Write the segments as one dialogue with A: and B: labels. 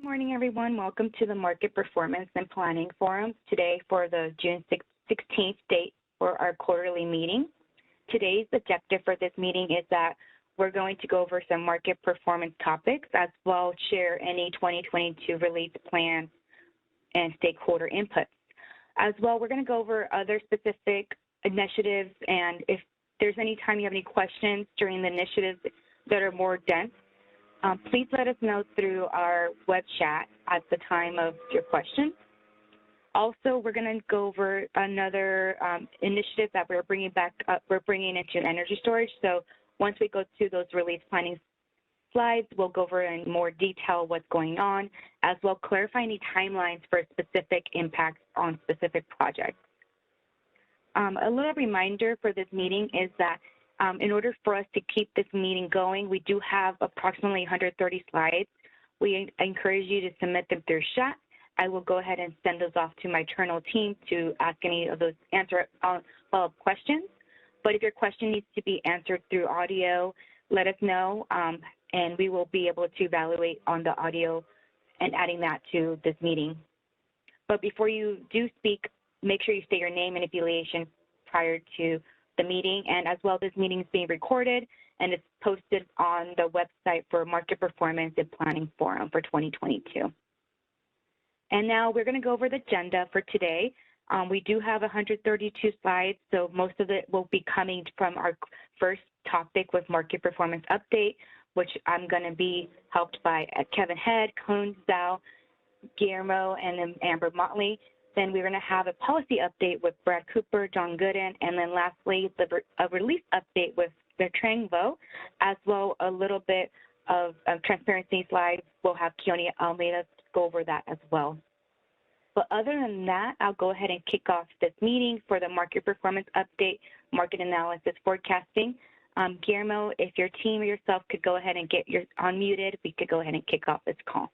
A: Good morning, everyone. Welcome to the Market Performance and Planning Forum today for the June 16th date for our quarterly meeting. Today's objective for this meeting is that we're going to go over some market performance topics, as well as share any 2022 release plan and stakeholder inputs. As well, we're going to go over other specific initiatives, and if there's any time you have any questions during the initiatives that are more dense, please let us know through our web chat at the time of your question. Also, we're going to go over another initiative that we're bringing back up. We're bringing into energy storage. So once we go to those release planning slides, we'll go over in more detail what's going on, as well clarify any timelines for specific impacts on specific projects. A little reminder for this meeting is that in order for us to keep this meeting going, we do have approximately 130 slides. We encourage you to submit them through chat. I will go ahead and send those off to my internal team to ask any of those follow-up questions. But if your question needs to be answered through audio, let us know, and we will be able to evaluate on the audio and adding that to this meeting. But before you do speak, make sure you state your name and affiliation prior to the meeting, and as well, this meeting is being recorded and it's posted on the website for Market Performance and Planning Forum for 2022. And now we're going to go over the agenda for today. We do have 132 slides, so most of it will be coming from our first topic with Market Performance Update, which I'm going to be helped by Kevin Head, Cone Zhao, Guillermo, and then Amber Motley. Then we're going to have a policy update with Brad Cooper, John Gooden, and then lastly, a release update with Bertrand Vo, as well a little bit of transparency slides. We'll have Keone Almeida go over that as well. But other than that, I'll go ahead and kick off this meeting for the market performance update, market analysis forecasting. Guillermo, if your team or yourself could go ahead and get your unmuted, we could go ahead and kick off this call.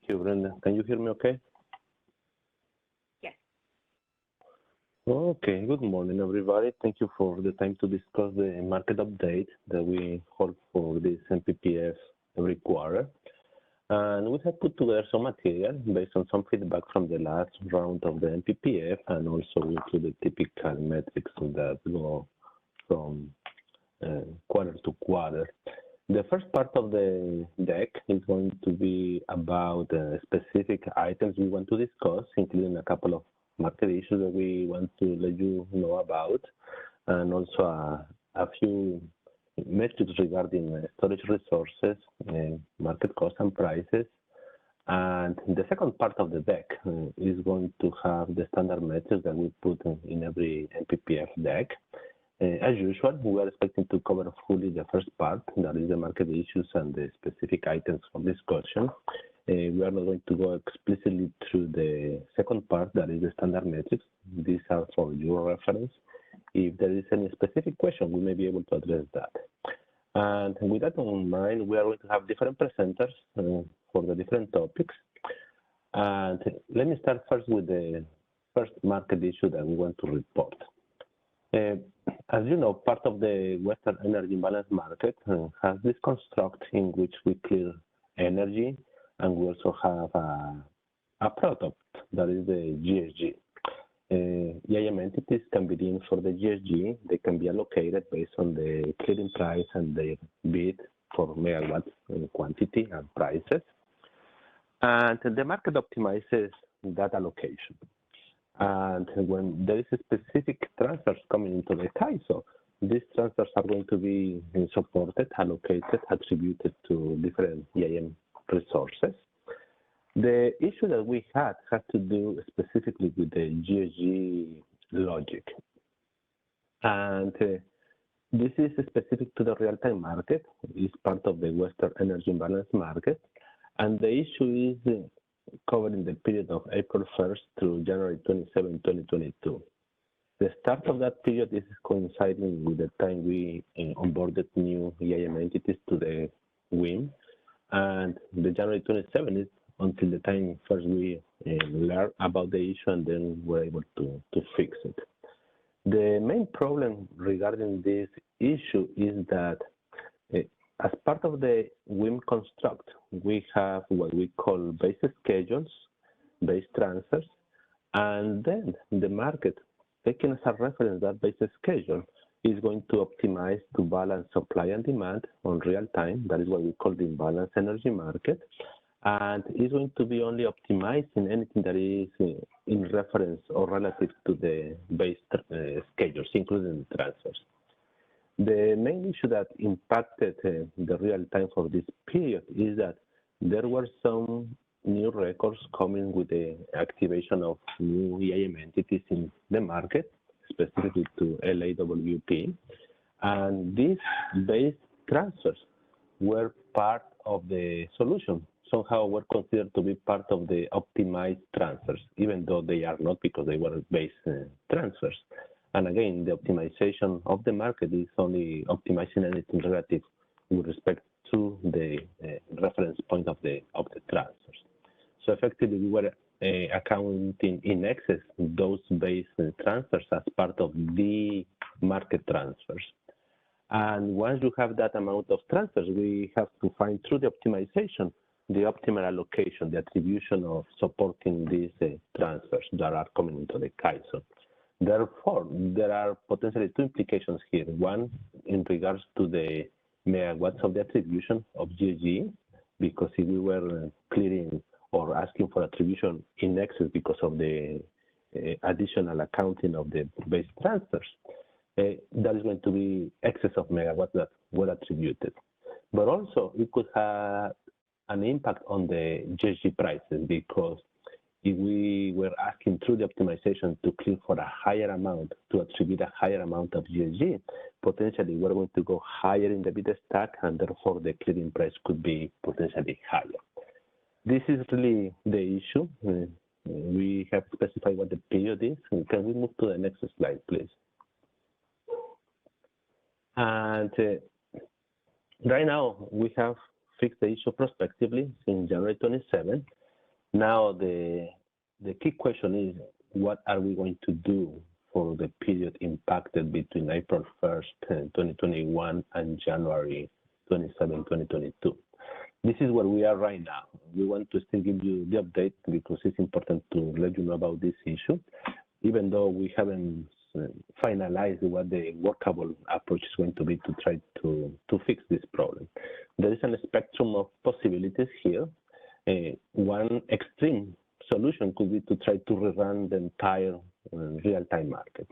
B: Thank you, Brenda. Can you hear me okay?
A: Yes.
B: Okay, good morning, everybody. Thank you for the time to discuss the market update that we hold for this MPPF every quarter. And we have put together some material based on some feedback from the last round of the MPPF, and also include the typical metrics that go from quarter to quarter. The first part of the deck is going to be about specific items we want to discuss, including a couple of market issues that we want to let you know about, and also a few metrics regarding storage resources, market costs and prices. And the second part of the deck is going to have the standard metrics that we put in every MPPF deck. As usual, we are expecting to cover fully the first part, that is the market issues and the specific items for discussion. We are not going to go explicitly through the second part, that is the standard metrics. These are for your reference. If there is any specific question, we may be able to address that. And with that in mind, we are going to have different presenters for the different topics. And let me start first with the first market issue that we want to report. As you know, part of the Western energy imbalance market has this construct in which we clear energy, and we also have a product, that is the GSG. EIM entities can be deemed for the GSG. They can be allocated based on the clearing price and their bid for megawatts quantity and prices. And the market optimizes that allocation. And when there is a specific transfers coming into the CAISO, these transfers are going to be supported, allocated, attributed to different EIM resources. The issue that we had to do specifically with the GSG logic. And this is specific to the real-time market. It's part of the Western energy imbalance market. And the issue is covering the period of April 1st through January 27, 2022. The start of that period is coinciding with the time we onboarded new EIM entities to the WIM, and the January 27 is until the time first we learn about the issue, and then we're able to fix it. The main problem regarding this issue is that as part of the WIM construct, we have what we call base schedules, base transfers, and then the market, taking as a reference that base schedule, is going to optimize to balance supply and demand on real time. That is what we call the imbalanced energy market. And it's going to be only optimizing anything that is in reference or relative to the base schedules, including the transfers. The main issue that impacted the real time for this period is that there were some new records coming with the activation of new EIM entities in the market, specifically to LAWP. And these base transfers were part of the solution. Somehow were considered to be part of the optimized transfers, even though they are not because they were base transfers. And again, the optimization of the market is only optimizing anything relative with respect to the reference point of the transfers. So effectively, we were accounting in excess those base transfers as part of the market transfers. And once you have that amount of transfers, we have to find through the optimization the optimal allocation, the attribution of supporting these transfers that are coming into the CAISO. Therefore, there are potentially two implications here. One, in regards to the megawatts of the attribution of GSG, because if we were clearing or asking for attribution in excess because of the additional accounting of the base transfers, that is going to be excess of megawatts that were attributed. But also, it could have an impact on the GSG prices, because if we were asking through the optimization to clear for a higher amount, to attribute a higher amount of GSG, potentially we're going to go higher in the bid stack, and therefore the clearing price could be potentially higher. This is really the issue. We have specified what the period is. Can we move to the next slide, please? And right now, we have fixed the issue prospectively in January 27. Now, the key question is, what are we going to do for the period impacted between April 1st, 2021 and January 27, 2022? This is where we are right now. We want to still give you the update because it's important to let you know about this issue, even though we haven't finalized what the workable approach is going to be to try to fix this problem. There is a spectrum of possibilities here. One extreme solution could be to try to rerun the entire real-time market.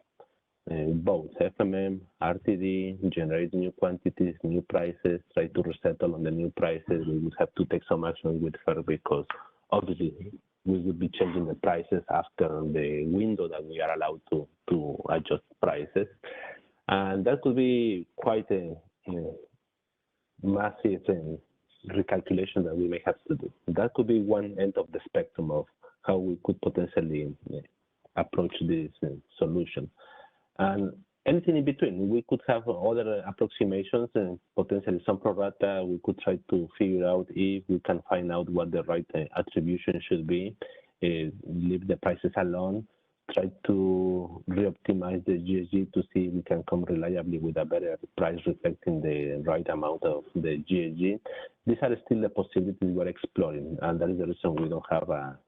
B: Both FMM, RTD, generate new quantities, new prices, try to resettle on the new prices. We would have to take some action with FERC because obviously we would be changing the prices after the window that we are allowed to adjust prices. And that could be quite a massive recalculation that we may have to do. That could be one end of the spectrum of how we could potentially approach this solution. And anything in between, we could have other approximations and potentially some pro-rata. We could try to figure out if we can find out what the right attribution should be, leave the prices alone, try to re-optimize the GSG to see if we can come reliably with a better price reflecting the right amount of the GSG. These are still the possibilities we're exploring, and that is the reason we don't have a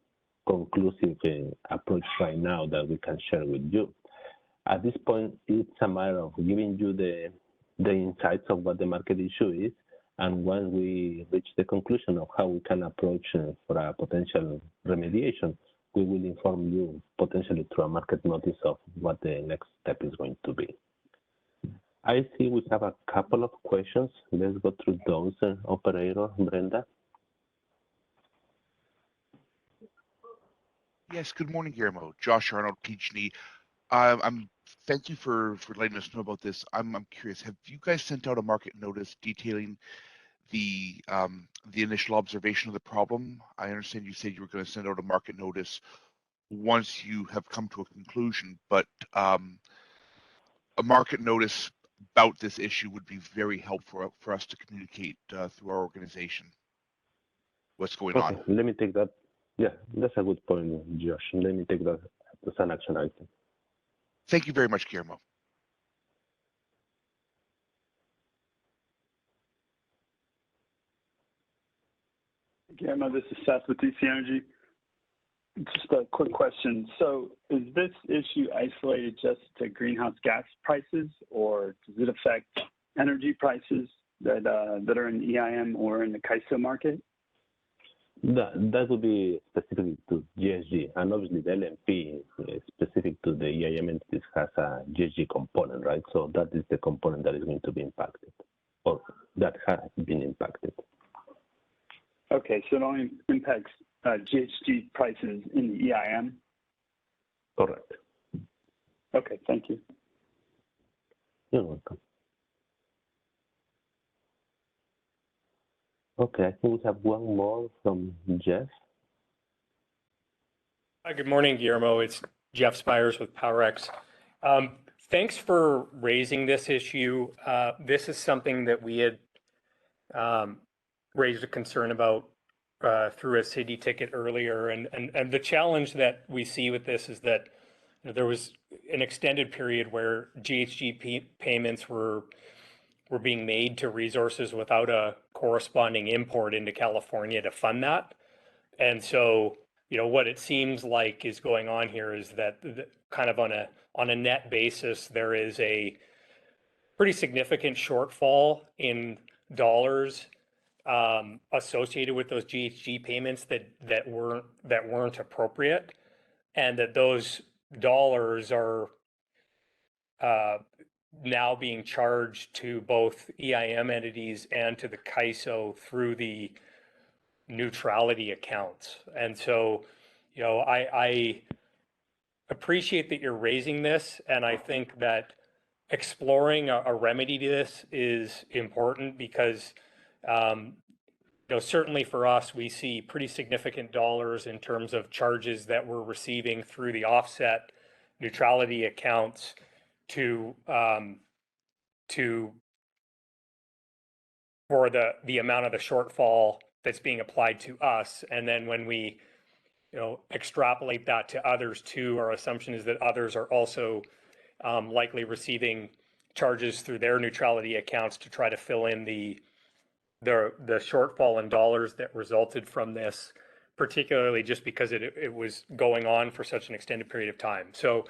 B: conclusive approach right now that we can share with you. At this point, it's a matter of giving you the insights of what the market issue is, and once we reach the conclusion of how we can approach for a potential remediation, we will inform you potentially through a market notice of what the next step is going to be. I see we have a couple of questions. Let's go through those, operator Brenda.
C: Yes, good morning, Guillermo. Josh Arnold, PG&E. Thank you for letting us know about this. I'm curious. Have you guys sent out a market notice detailing the initial observation of the problem? I understand you said you were going to send out a market notice once you have come to a conclusion, but a market notice about this issue would be very helpful for us to communicate through our organization what's going on.
B: Let me take that. Yeah, that's a good point, Josh. Let me take that as an action item.
C: Thank you very much, Guillermo.
D: Guillermo, this is Seth with DC Energy. Just a quick question. So is this issue isolated just to greenhouse gas prices, or does it affect energy prices that are in the EIM or in the CAISO market?
B: That would be specific to GHG, and obviously the LMP is specific to the EIM entities has a GHG component, right? So that is the component that is going to be impacted, or that has been impacted.
D: Okay, so it only impacts GHG prices in the EIM?
B: Correct.
D: Okay, thank you.
B: You're welcome. Okay, I think we have one more from Jeff.
E: Hi, good morning, Guillermo. It's Jeff Spires with PowerX. Thanks for raising this issue. This is something that we had raised a concern about through a city ticket earlier. And the challenge that we see with this is that there was an extended period where GHG payments were being made to resources without a corresponding import into California to fund that. And so, what it seems like is going on here is that kind of on a net basis, there is a pretty significant shortfall in dollars associated with those GHG payments that weren't appropriate, and that those dollars are now being charged to both EIM entities and to the CAISO through the neutrality accounts. And so, I appreciate that you're raising this, and I think that exploring a remedy to this is important because, certainly for us, we see pretty significant dollars in terms of charges that we're receiving through the offset neutrality accounts for the amount of the shortfall that's being applied to us. And then when we extrapolate that to others too, our assumption is that others are also likely receiving charges through their neutrality accounts to try to fill in the shortfall in dollars that resulted from this, particularly just because it was going on for such an extended period of time. So,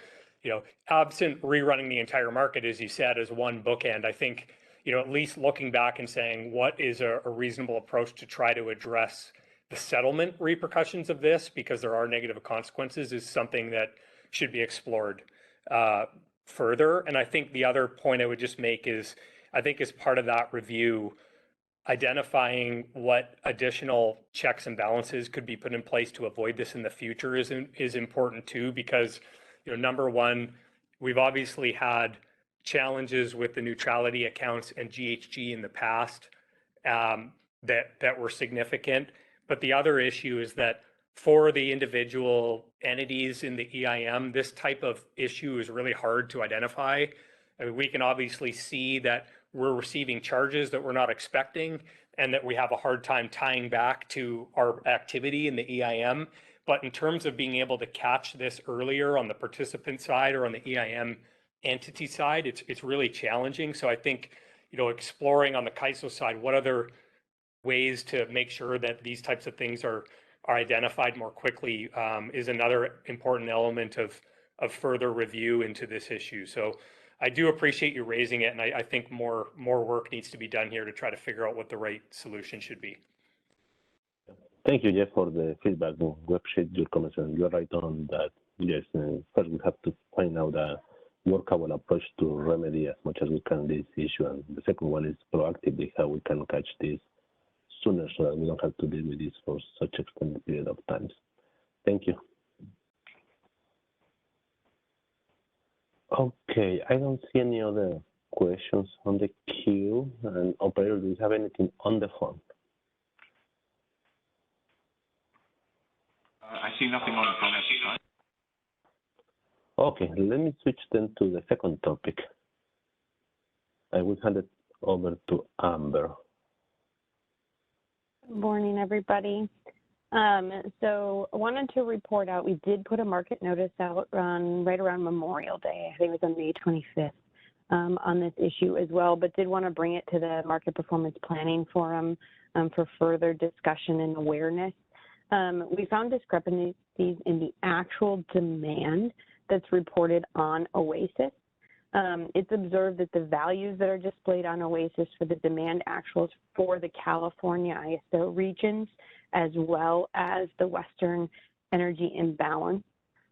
E: absent rerunning the entire market, as you said, as one bookend, I think, at least looking back and saying, what is a reasonable approach to try to address the settlement repercussions of this, because there are negative consequences, is something that should be explored further. And I think the other point I would just make is, I think as part of that review, identifying what additional checks and balances could be put in place to avoid this in the future is important too, because number one, we've obviously had challenges with the neutrality accounts and GHG in the past that were significant. But the other issue is that for the individual entities in the EIM, this type of issue is really hard to identify. I mean, we can obviously see that we're receiving charges that we're not expecting and that we have a hard time tying back to our activity in the EIM. But in terms of being able to catch this earlier on the participant side or on the EIM entity side, it's really challenging. So I think, exploring on the CAISO side, what other ways to make sure that these types of things are identified more quickly is another important element of further review into this issue. So I do appreciate you raising it, and I think more work needs to be done here to try to figure out what the right solution should be.
B: Thank you, Jeff, for the feedback. We appreciate your comments, and you're right on that. Yes, first we have to find out a workable approach to remedy as much as we can this issue, and the second one is proactively how we can catch this sooner so that we don't have to deal with this for such extended period of times. Thank you. Okay, I don't see any other questions on the queue. And operator, do you have anything on the phone?
F: I see nothing on the phone at this time.
B: Okay, let me switch then to the second topic. I will hand it over to Amber.
G: Good morning, everybody. So I wanted to report out, we did put a market notice out right around Memorial Day. I think it was on May 25th on this issue as well, but did want to bring it to the Market Performance Planning Forum for further discussion and awareness. We found discrepancies in the actual demand that's reported on OASIS. It's observed that the values that are displayed on OASIS for the demand actuals for the California ISO regions, as well as the Western Energy Imbalance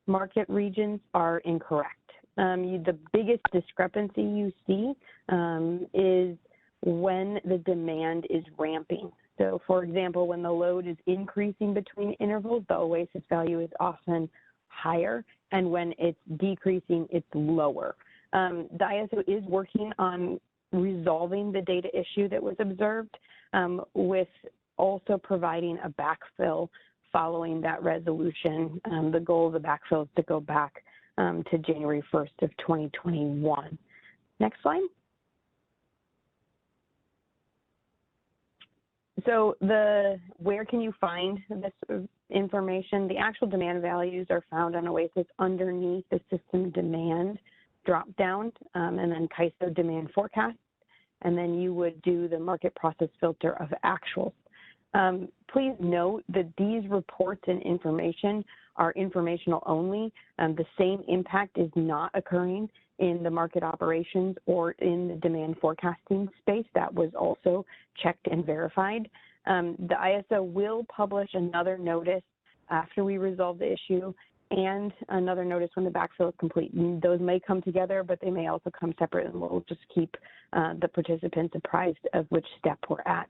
G: market regions, are incorrect. The biggest discrepancy you see is when the demand is ramping. So, for example, when the load is increasing between intervals, the OASIS value is often higher, and when it's decreasing, it's lower. The ISO is working on resolving the data issue that was observed, with also providing a backfill following that resolution. The goal of the backfill is to go back to January 1st of 2021. Next slide. So where can you find this information? The actual demand values are found on OASIS underneath the system demand drop down, and then CAISO demand forecast, and then you would do the market process filter of actuals. Please note that these reports and information are informational only. The same impact is not occurring in the market operations or in the demand forecasting space. That was also checked and verified. The ISO will publish another notice after we resolve the issue and another notice when the backfill is complete. And those may come together, but they may also come separate, and we'll just keep the participants apprised of which step we're at.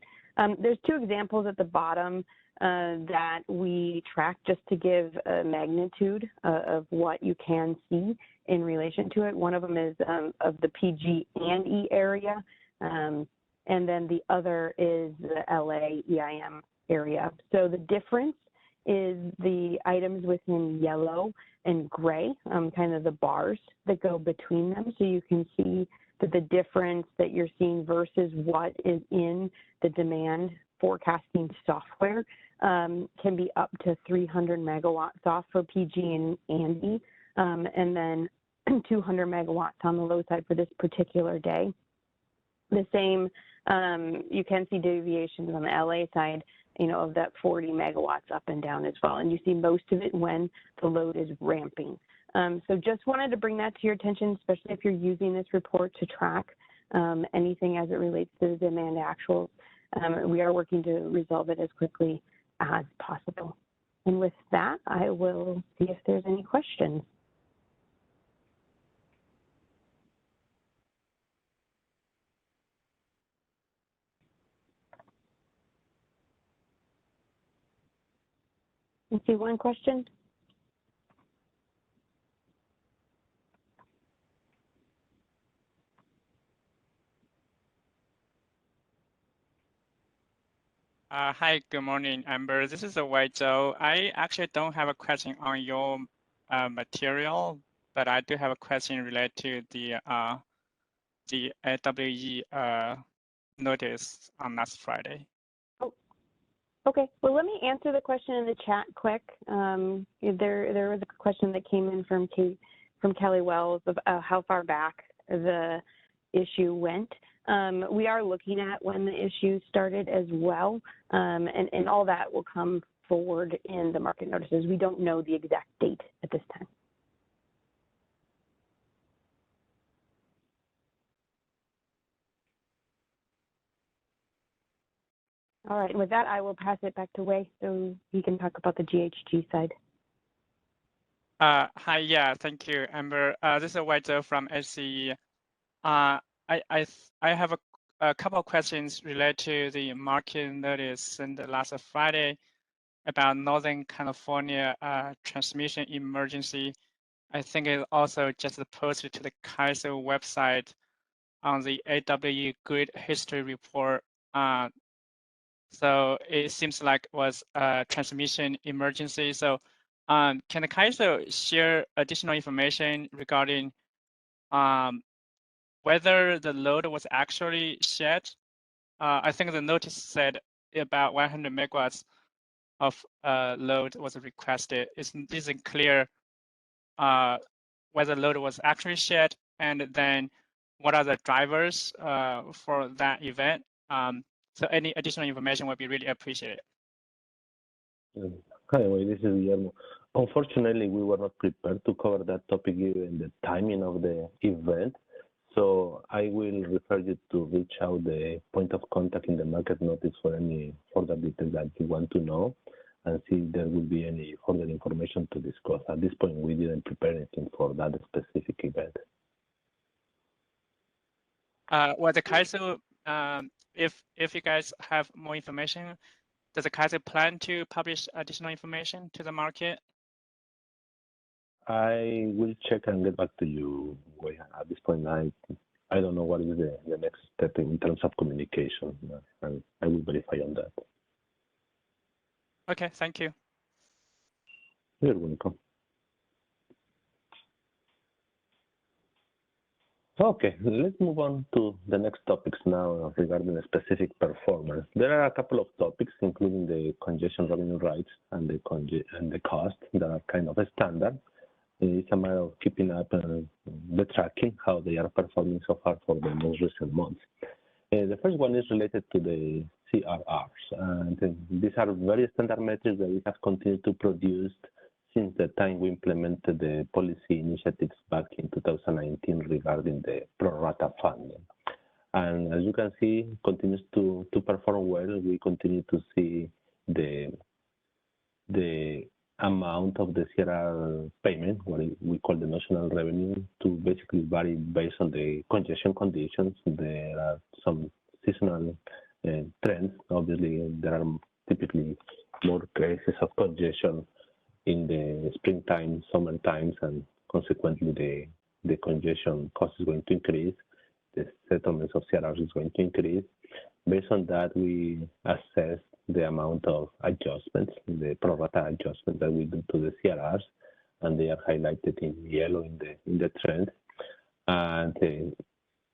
G: There's two examples at the bottom that we track just to give a magnitude of what you can see in relation to it. One of them is of the PG and E area, and then the other is the LA EIM area. So the difference is the items within yellow and gray, kind of the bars that go between them. So you can see that the difference that you're seeing versus what is in the demand forecasting software can be up to 300 megawatts off for PG and E, and then 200 megawatts on the low side for this particular day. The same, you can see deviations on the LA side, of that 40 megawatts up and down as well. And you see most of it when the load is ramping. So just wanted to bring that to your attention, especially if you're using this report to track anything as it relates to the demand actuals. We are working to resolve it as quickly as possible. And with that, I will see if there's any questions. I see one question.
H: Hi, good morning, Amber. This is Wei Zhou. I actually don't have a question on your material, but I do have a question related to the AWE notice on last Friday.
G: Oh, okay. Well, let me answer the question in the chat quick. There was a question that came in from Kelly Wells of how far back the issue went. We are looking at when the issue started as well, and all that will come forward in the market notices. We don't know the exact date at this time. All right, and with that, I will pass it back to Wei so he can talk about the GHG side.
H: Hi, yeah, thank you, Amber. This is Wei Zhou from SCE. I have a couple of questions related to the market notice sent last Friday about Northern California transmission emergency. I think it also just posted to the CAISO website on the AWE grid history report. So it seems like it was a transmission emergency. So can the CAISO share additional information regarding whether the load was actually shed? I think the notice said about 100 megawatts. of load was requested. Isn't clear whether load was actually shared, and then what are the drivers for that event. So any additional information would be really appreciated.
B: Hi, this is Guillermo. Unfortunately, we were not prepared to cover that topic given the timing of the event. So I will refer you to reach out the point of contact in the market notice for any further details that you want to know and see if there will be any further information to discuss. At this point, we didn't prepare anything for that specific event.
H: Well, the CAISO, if you guys have more information, does the CAISO plan to publish additional information to the market?
B: I will check and get back to you. At this point, I don't know what is the next step in terms of communication, and I will verify on that.
H: Okay, thank you.
B: You're welcome. Okay, let's move on to the next topics now regarding a specific performance. There are a couple of topics, including the congestion revenue rights and the cost that are kind of a standard. It's a matter of keeping up the tracking, how they are performing so far for the most recent months. The first one is related to the CRRs. And these are very standard metrics that we have continued to produce since the time we implemented the policy initiatives back in 2019 regarding the pro-rata funding. And as you can see, continues to perform well. We continue to see the amount of the CRR payment, what we call the national revenue, to basically vary based on the congestion conditions. There are some seasonal trends. Obviously, there are typically more cases of congestion in the springtime, summer times, and consequently the congestion cost is going to increase. The settlements of CRRs is going to increase. Based on that, we assess the amount of adjustments, the pro-rata adjustments that we do to the CRRs, and they are highlighted in yellow in the trend. And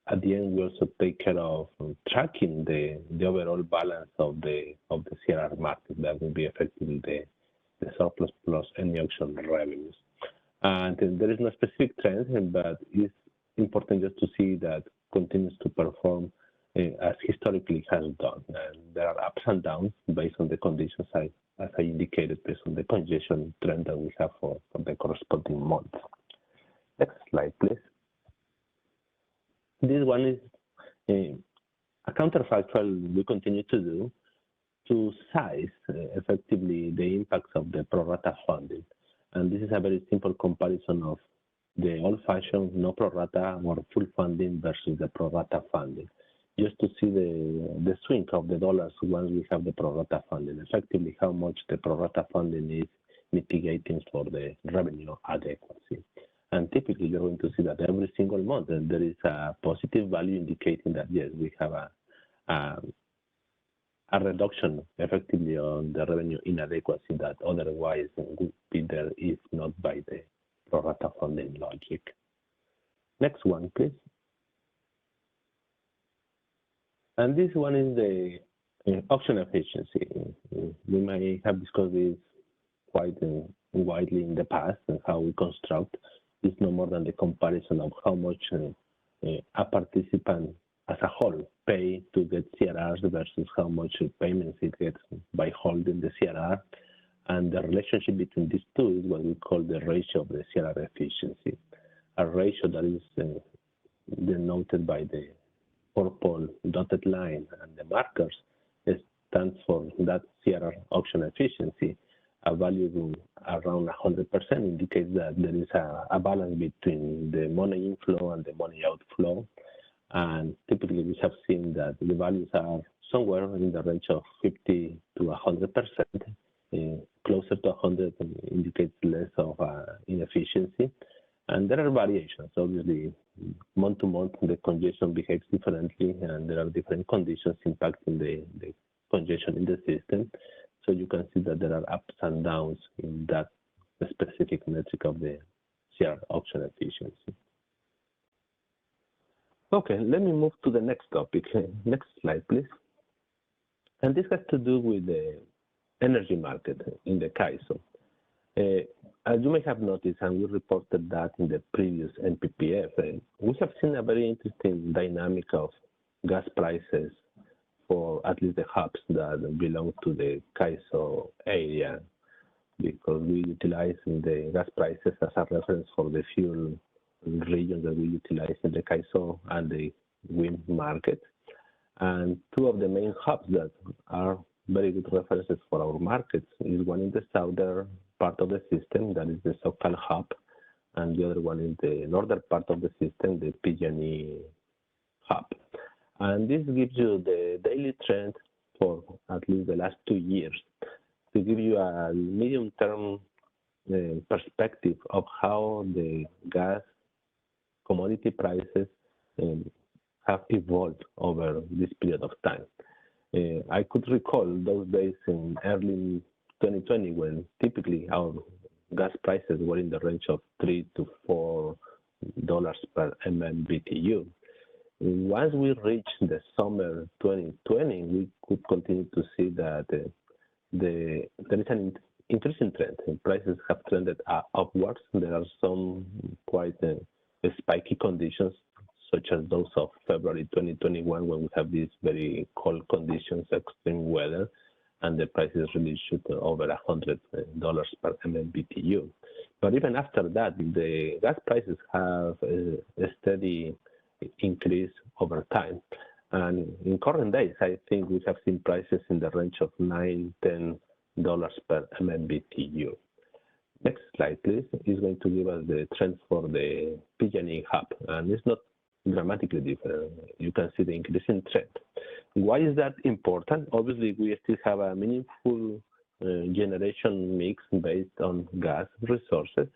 B: at the end, we also take care of tracking the overall balance of the CRR market. That will be effectively the surplus plus any auction revenues. And there is no specific trend, but it's important just to see that continues to perform as historically has done. And there are ups and downs based on the conditions, as I indicated, based on the congestion trend that we have for the corresponding month. Next slide, please. This one is a counterfactual we continue to do to size effectively the impacts of the pro-rata funding. And this is a very simple comparison of the old-fashioned no pro-rata or full funding versus the pro-rata funding, just to see the swing of the dollars once we have the pro-rata funding, effectively how much the pro-rata funding is mitigating for the revenue adequacy. And typically, you're going to see that every single month there is a positive value indicating that, yes, we have a reduction effectively on the revenue inadequacy that otherwise would be there if not by the pro-rata funding logic. Next one, please. And this one is the auction efficiency. We may have discussed this quite widely in the past, and how we construct is no more than the comparison of how much a participant as a whole pay to get CRRs versus how much payments it gets by holding the CRR. And the relationship between these two is what we call the ratio of the CRR efficiency, a ratio that is denoted by the purple dotted line and the markers. It stands for that CRR auction efficiency. A value around 100% indicates that there is a balance between the money inflow and the money outflow. And typically, we have seen that the values are somewhere in the range of 50 to 100%. Closer to 100 indicates less of inefficiency. And there are variations. Obviously, month to month, the congestion behaves differently, and there are different conditions impacting the congestion in the system. So you can see that there are ups and downs in that specific metric of the CR auction efficiency. Okay, let me move to the next topic. Next slide, please. And this has to do with energy market in the CAISO. As you may have noticed, and we reported that in the previous NPPF, we have seen a very interesting dynamic of gas prices for at least the hubs that belong to the CAISO area, because we utilize the gas prices as a reference for the fuel regions that we utilize in the CAISO and the wind market. And two of the main hubs that are very good references for our markets is one in the southern part of the system, that is the SoCal hub, and the other one in the northern part of the system, the PG&E hub. And this gives you the daily trend for at least the last 2 years to give you a medium-term perspective of how the gas commodity prices have evolved over this period of time. I could recall those days in early 2020 when typically our gas prices were in the range of $3 to $4 per MMBTU. Once we reached the summer 2020, we could continue to see that there is an increasing trend. Prices have trended upwards. There are some quite spiky conditions, such as those of February 2021, when we have these very cold conditions, extreme weather, and the prices really shoot over $100 per MMBTU. But even after that, the gas prices have a steady increase over time. And in current days, I think we have seen prices in the range of $9, $10 per MMBTU. Next slide, please, is going to give us the trends for the PG&E hub, and it's not dramatically different. You can see the increasing trend. Why is that important? Obviously, we still have a meaningful generation mix based on gas resources,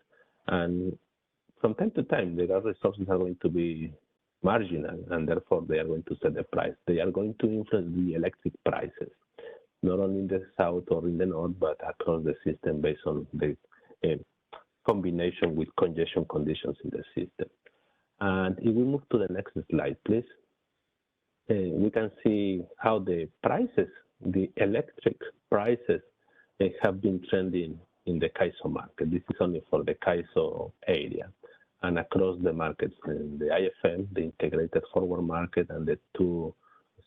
B: and from time to time, the gas resources are going to be marginal, and therefore they are going to set the price. They are going to influence the electric prices, not only in the south or in the north, but across the system based on the combination with congestion conditions in the system. And if we move to the next slide, please, we can see how the prices, the electric prices, have been trending in the CAISO market. This is only for the CAISO area, and across the markets in the IFM, the integrated forward market, and the two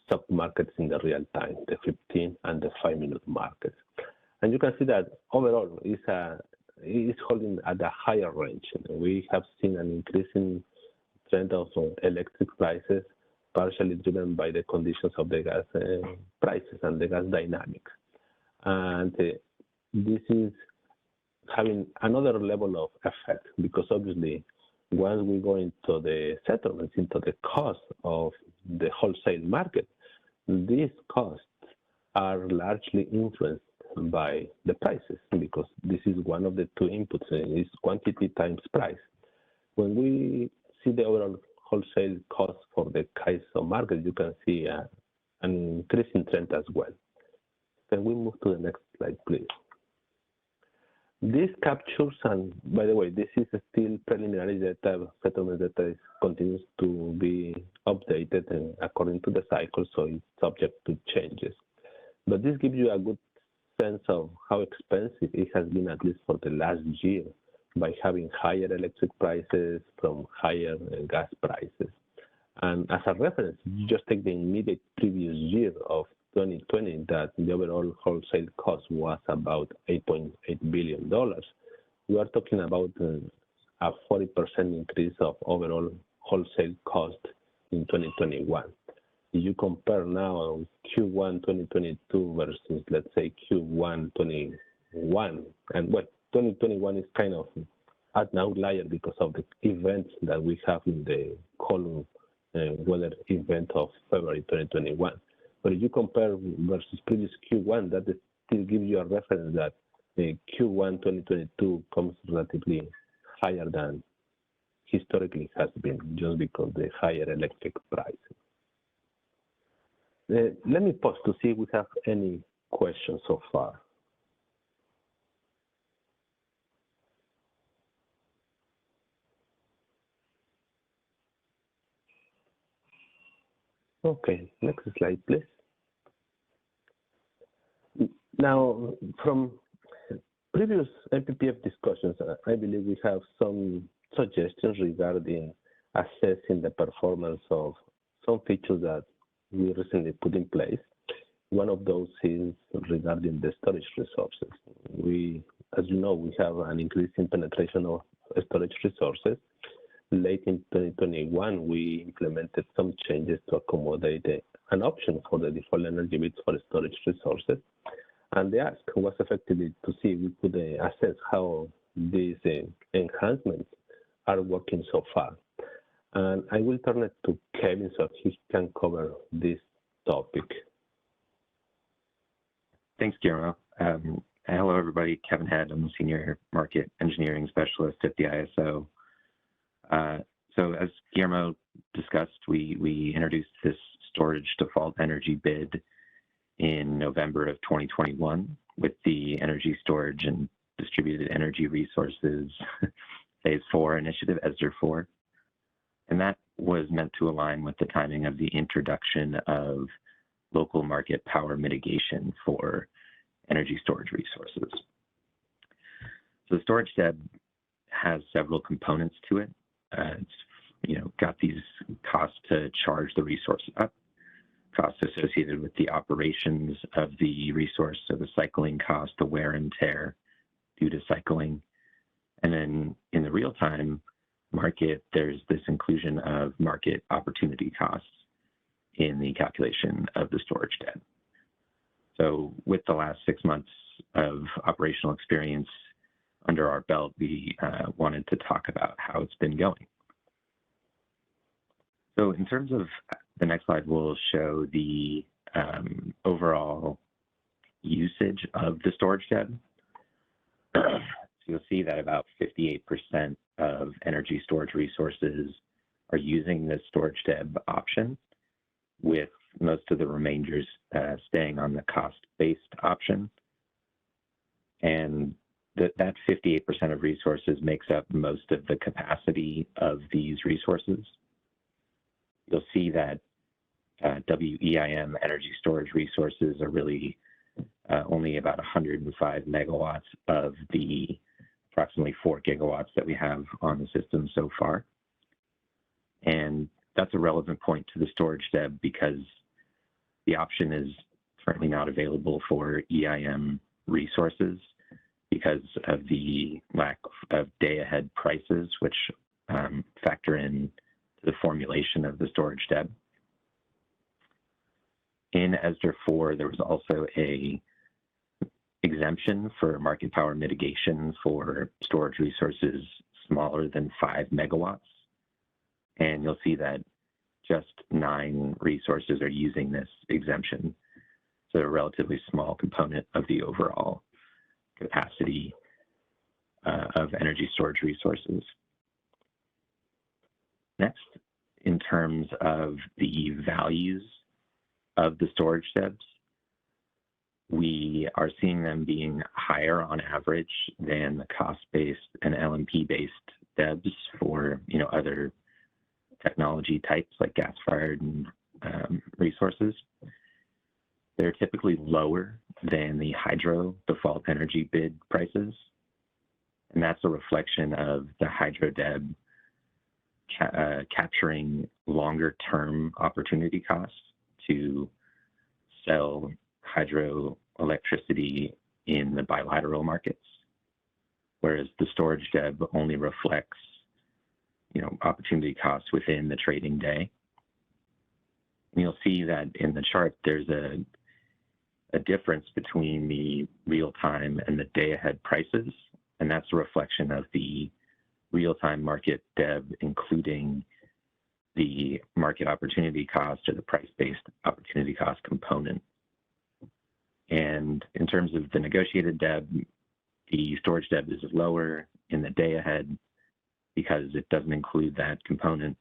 B: sub-markets in the real time, the 15 and the 5-minute markets. And you can see that overall it's holding at a higher range. We have seen an increasing trend of electric prices, partially driven by the conditions of the gas prices and the gas dynamics. And this is having another level of effect, because obviously once we go into the settlements, into the cost of the wholesale market, these costs are largely influenced by the prices, because this is one of the two inputs, is quantity times price. When we see the overall wholesale cost for the CAISO market, you can see an increasing trend as well. Can we move to the next slide, please? This captures, and by the way, this is still preliminary data, settlement data continues to be updated according to the cycle, so it's subject to changes. But this gives you a good sense of how expensive it has been, at least for the last year, by having higher electric prices from higher gas prices. And as a reference, you just take the immediate previous year of 2020, that the overall wholesale cost was about $8.8 billion. We are talking about a 40% increase of overall wholesale cost in 2021. If you compare now Q1 2022 versus, let's say, Q1 21, and what 2021 is kind of an outlier because of the events that we have in the column weather event of February 2021. But if you compare versus previous Q1, that still gives you a reference that Q1 2022 comes relatively higher than historically has been, just because of the higher electric prices. Let me pause to see if we have any questions so far. Okay, next slide, please. Now, from previous MPPF discussions, I believe we have some suggestions regarding assessing the performance of some features that we recently put in place. One of those is regarding the storage resources. As you know, we have an increasing penetration of storage resources. Late in 2021, we implemented some changes to accommodate an option for the default energy bits for storage resources. And the ask was effectively to see if we could assess how these enhancements are working so far. And I will turn it to Kevin so he can cover this topic.
I: Thanks, Guillermo. Hello, everybody. Kevin Head. I'm the Senior Market Engineering Specialist at the ISO. So as Guillermo discussed, we introduced this storage default energy bid in November of 2021 with the Energy Storage and Distributed Energy Resources Phase 4 initiative, ESDR 4. And that was meant to align with the timing of the introduction of local market power mitigation for energy storage resources. So the storage DEB has several components to it. It's got these costs to charge the resource up, costs associated with the operations of the resource, so the cycling cost, the wear and tear due to cycling. And then in the real-time market, there's this inclusion of market opportunity costs in the calculation of the storage DEB. So with the last 6 months of operational experience under our belt, we wanted to talk about how it's been going. So in terms of the next slide, we'll show the overall usage of the storage DEB. So you'll see that about 58% of energy storage resources are using this storage DEB option, with most of the remainders staying on the cost-based option. And that 58% of resources makes up most of the capacity of these resources. You'll see that WEIM energy storage resources are really only about 105 megawatts of the approximately 4 gigawatts that we have on the system so far. And that's a relevant point to the storage DEB because the option is currently not available for EIM resources because of the lack of day-ahead prices, which factor in the formulation of the storage DEB. In ESDR 4, there was also a exemption for market power mitigation for storage resources smaller than 5 megawatts. And you'll see that just 9 resources are using this exemption. So a relatively small component of the overall capacity of energy storage resources. Next, in terms of the values of the storage DEBs, we are seeing them being higher on average than the cost-based and LMP-based DEBs for other technology types like gas-fired and resources. They're typically lower than the hydro default energy bid prices, and that's a reflection of the hydro DEB capturing longer-term opportunity costs to sell hydro electricity in the bilateral markets, whereas the storage DEB only reflects opportunity costs within the trading day. And you'll see that in the chart, there's a difference between the real-time and the day-ahead prices, and that's a reflection of the real-time market DEB, including the market opportunity cost or the price-based opportunity cost component. And in terms of the negotiated DEB, the storage DEB is lower in the day-ahead because it doesn't include that component,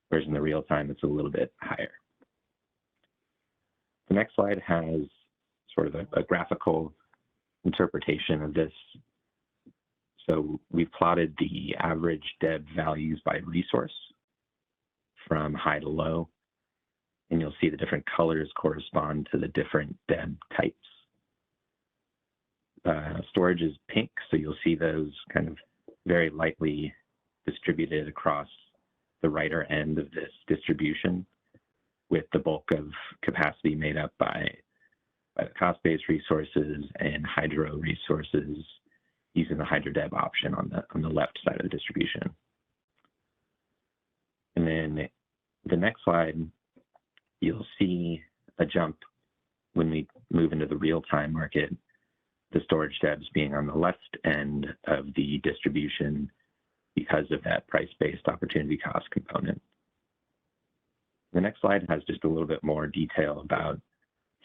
I: whereas in the real-time, it's a little bit higher. The next slide has sort of a graphical interpretation of this. So we've plotted the average DEB values by resource from high to low, and you'll see the different colors correspond to the different DEB types. storage is pink, so you'll see those kind of very lightly distributed across the right end of this distribution, with the bulk of capacity made up by the cost-based resources and hydro resources using the hydro-deb option on the left side of the distribution. And then the next slide, you'll see a jump when we move into the real-time market, the storage debs being on the left end of the distribution because of that price-based opportunity cost component. The next slide has just a little bit more detail about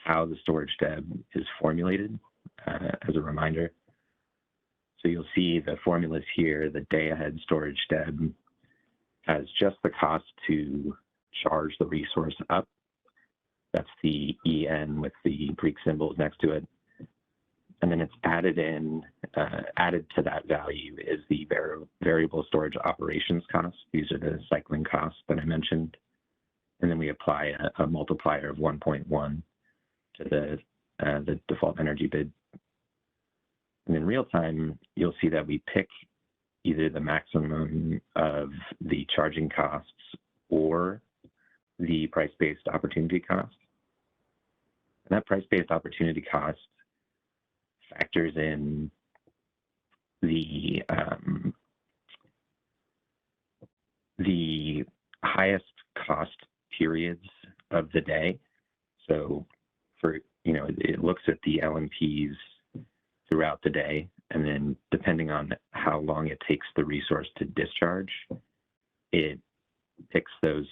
I: how the storage deb is formulated as a reminder. So you'll see the formulas here. The day-ahead storage deb has just the cost to charge the resource up. That's the EN with the Greek symbols next to it. And then it's added to that value is the variable storage operations cost. These are the cycling costs that I mentioned. And then we apply a multiplier of 1.1 to the default energy bid. And in real time, you'll see that we pick either the maximum of the charging costs or the price-based opportunity cost. And that price-based opportunity cost factors in the highest cost periods of the day. So it looks at the LMPs throughout the day, and then depending on how long it takes the resource to discharge, it picks the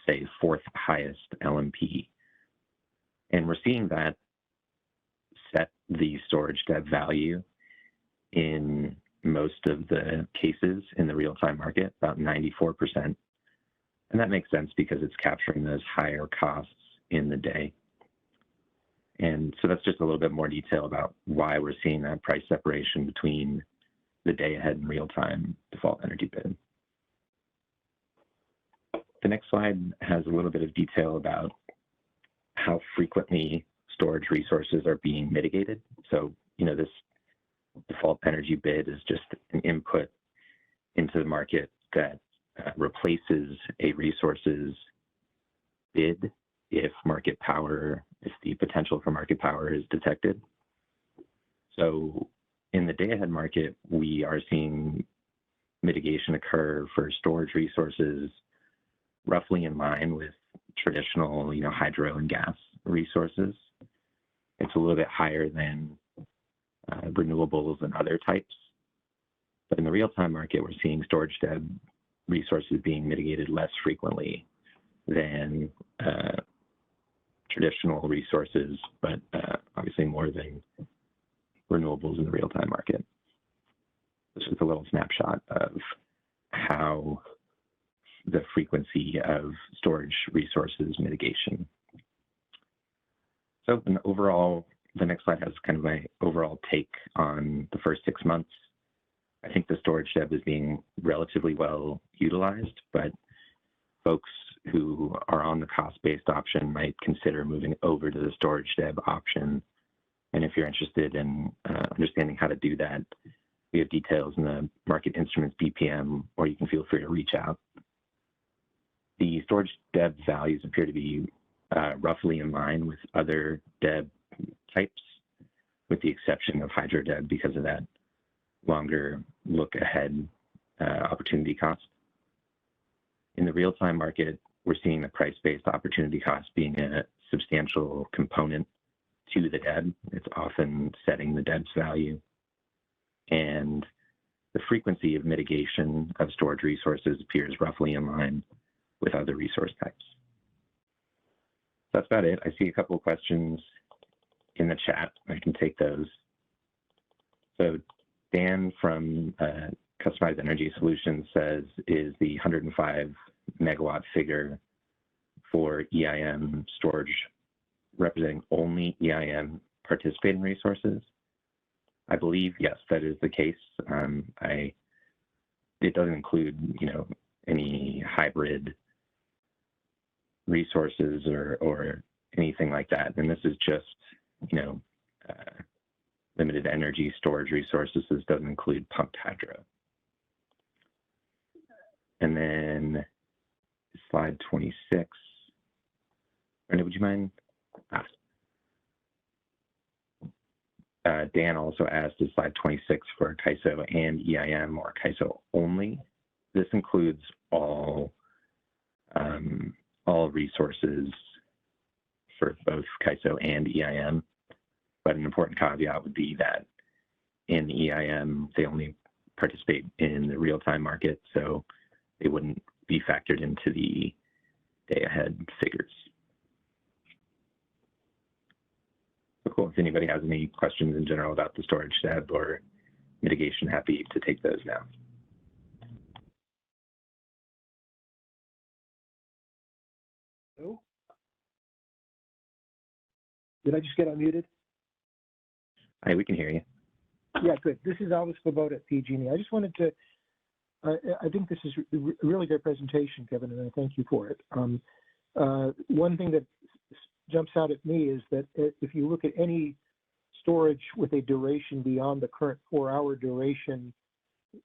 I: say fourth highest LMP. And we're seeing that set the storage deb value in most of the cases in the real-time market, about 94%. And that makes sense because it's capturing those higher costs in the day. And so that's just a little bit more detail about why we're seeing that price separation between the day-ahead and real-time default energy bid. The next slide has a little bit of detail about how frequently storage resources are being mitigated. So, this default energy bid is just an input into the market that replaces a resource's bid if the potential for market power is detected. So in the day-ahead market, we are seeing mitigation occur for storage resources roughly in line with traditional, hydro and gas resources. It's a little bit higher than renewables and other types. But in the real-time market, we're seeing storage deb resources being mitigated less frequently than traditional resources, but obviously more than renewables in the real-time market. This is a little snapshot of how the frequency of storage resources mitigation. So the next slide has kind of my overall take on the first 6 months. I think the storage deb is being relatively well utilized, but folks who are on the cost-based option might consider moving over to the storage deb option. And if you're interested in understanding how to do that, we have details in the Market Instruments BPM, or you can feel free to reach out. The storage deb values appear to be roughly in line with other deb types, with the exception of hydro deb because of that longer look ahead opportunity cost. In the real-time market, we're seeing the price-based opportunity cost being a substantial component to the deb. It's often setting the deb's value. And the frequency of mitigation of storage resources appears roughly in line with other resource types. That's about it. I see a couple of questions in the chat. I can take those. So Dan from Customized Energy Solutions says, is the 105 megawatt figure for EIM storage representing only EIM participating resources? I believe, yes, that is the case. It doesn't include, any hybrid resources or anything like that. And this is just, limited energy storage resources. This doesn't include pumped hydro. And then slide 26. Brenda, would you mind? Dan also asked, is slide 26 for CAISO and EIM or CAISO only? This includes all resources for both CAISO and EIM, but an important caveat would be that in EIM, they only participate in the real-time market, so they wouldn't be factored into the day-ahead figures. Cool. If anybody has any questions in general about the storage tab or mitigation, happy to take those now.
J: Hello? Did I just get unmuted?
I: Hi, we can hear you.
J: Yeah, good. This is Alvis Svoboda at PG&E. I just wanted to, I think this is a really great presentation, Kevin, and I thank you for it. One thing that jumps out at me is that if you look at any storage with a duration beyond the current 4-hour duration,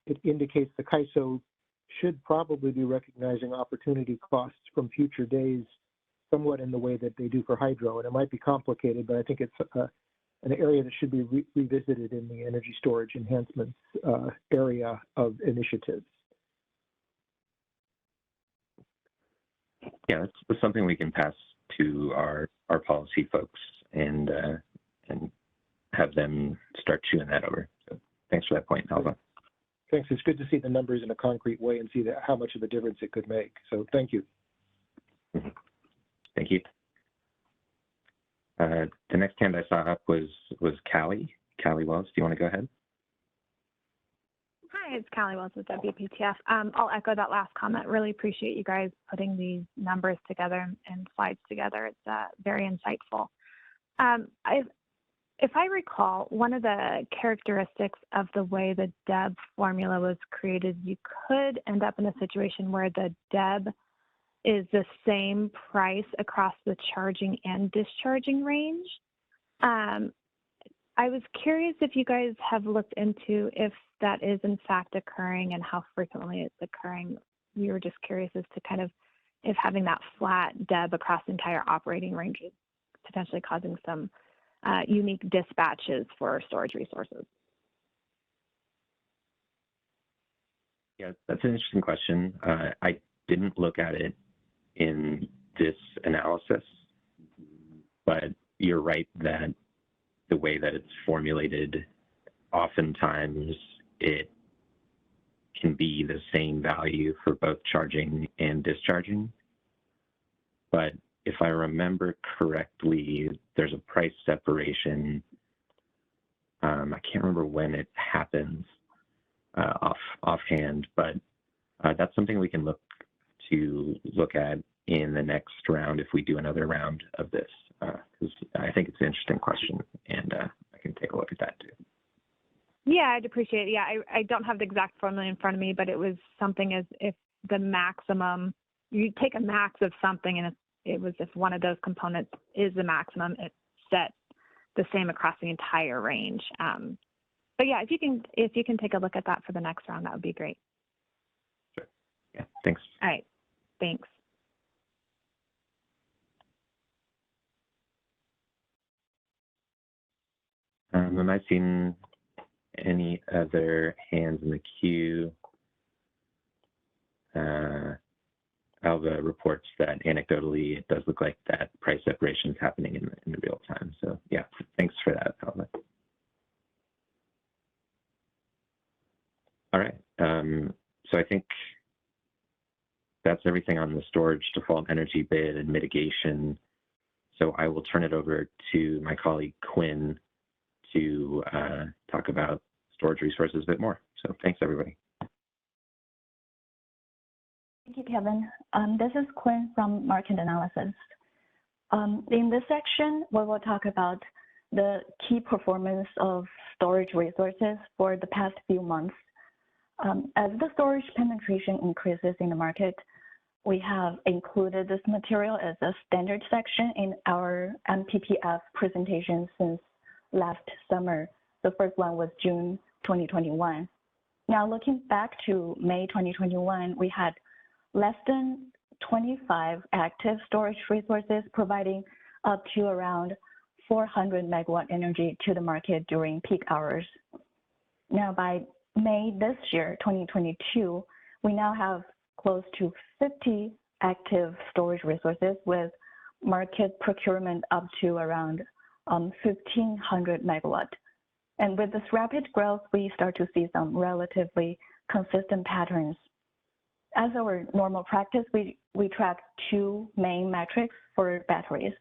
J: it indicates the CAISO should probably be recognizing opportunity costs from future days somewhat in the way that they do for hydro. And it might be complicated, but I think it's an area that should be revisited in the energy storage enhancements area of initiatives.
I: Yeah, that's something we can pass to our policy folks and have them start chewing that over. So thanks for that point, Alva.
J: Thanks. It's good to see the numbers in a concrete way and see that how much of a difference it could make. So thank you.
I: Mm-hmm. Thank you. The next hand I saw up was Callie. Callie Wells, do you want to go ahead?
K: Hi, it's Callie Wells with WPTF. I'll echo that last comment. Really appreciate you guys putting these numbers together and slides together. It's very insightful. If I recall, one of the characteristics of the way the DEB formula was created, you could end up in a situation where the DEB is the same price across the charging and discharging range. I was curious if you guys have looked into if that is in fact occurring and how frequently it's occurring. We were just curious as to kind of if having that flat DEB across the entire operating range is potentially causing some unique dispatches for storage resources.
I: Yeah, that's an interesting question. I didn't look at it in this analysis, but you're right that the way that it's formulated, oftentimes it can be the same value for both charging and discharging. But if I remember correctly, there's a price separation. I can't remember when it happens offhand, but that's something we can look at in the next round if we do another round of this, because I think it's an interesting question, and I can take a look at that too.
K: Yeah, I'd appreciate it. Yeah, I don't have the exact formula in front of me, but it was something as if the maximum, you take a max of something, and it was if one of those components is the maximum, it's set the same across the entire range. But yeah, if you can take a look at that for the next round, that would be great.
I: Sure. Yeah, thanks.
K: All right, thanks.
I: Am I seeing any other hands in the queue? Alva reports that anecdotally it does look like that price separation is happening in the real time. So yeah, thanks for that, Alva. All right, so I think that's everything on the storage default energy bid and mitigation. So I will turn it over to my colleague Quinn to talk about storage resources a bit more. So thanks, everybody.
L: Thank you, Kevin. This is Quinn from Market Analysis. In this section, we will talk about the key performance of storage resources for the past few months. As the storage penetration increases in the market, we have included this material as a standard section in our MPPF presentation since last summer. The first one was June 2021. Now looking back to May 2021, we had less than 25 active storage resources providing up to around 400 megawatt energy to the market during peak hours. Now by May this year, 2022, we now have close to 50 active storage resources with market procurement up to around 1,500 megawatt. And with this rapid growth, we start to see some relatively consistent patterns. As our normal practice, we track two main metrics for batteries.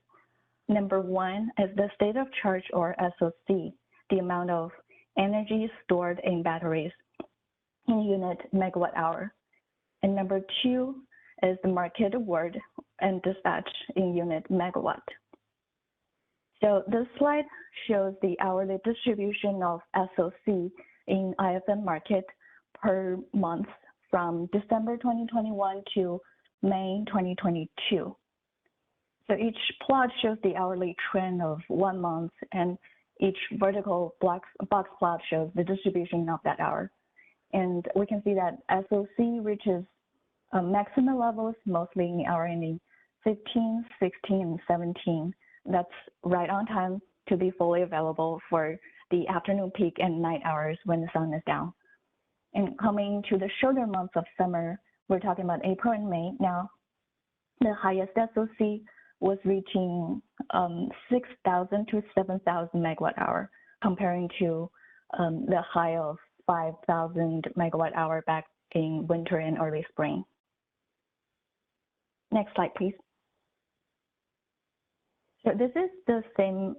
L: Number one is the state of charge, or SOC, the amount of energy stored in batteries in unit megawatt hour. And number two is the market award and dispatch in unit megawatt. So this slide shows the hourly distribution of SOC in IFM market per month from December 2021 to May 2022. So each plot shows the hourly trend of 1 month, and each vertical box plot shows the distribution of that hour. And we can see that SOC reaches maximum levels mostly in hour ending 15, 16, and 17. That's right on time to be fully available for the afternoon peak and night hours when the sun is down. And coming to the shorter months of summer, we're talking about April and May now. The highest SOC was reaching 6,000 to 7,000 megawatt hour, comparing to the high of 5,000 megawatt hour back in winter and early spring. Next slide, please. So this is the same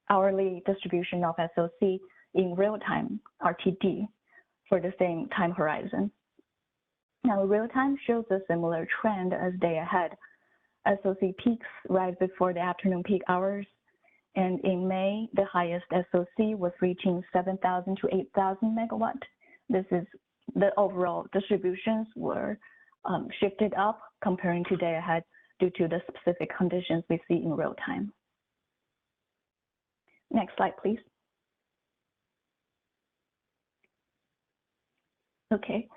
L: hourly distribution of SOC in real time, RTD, for the same time horizon. Now, real time shows a similar trend as day ahead. SOC peaks right before the afternoon peak hours. And in May, the highest SOC was reaching 7,000 to 8,000 megawatt. This is the overall distributions were shifted up comparing to day ahead due to the specific conditions we see in real time. Next slide, please. Okay,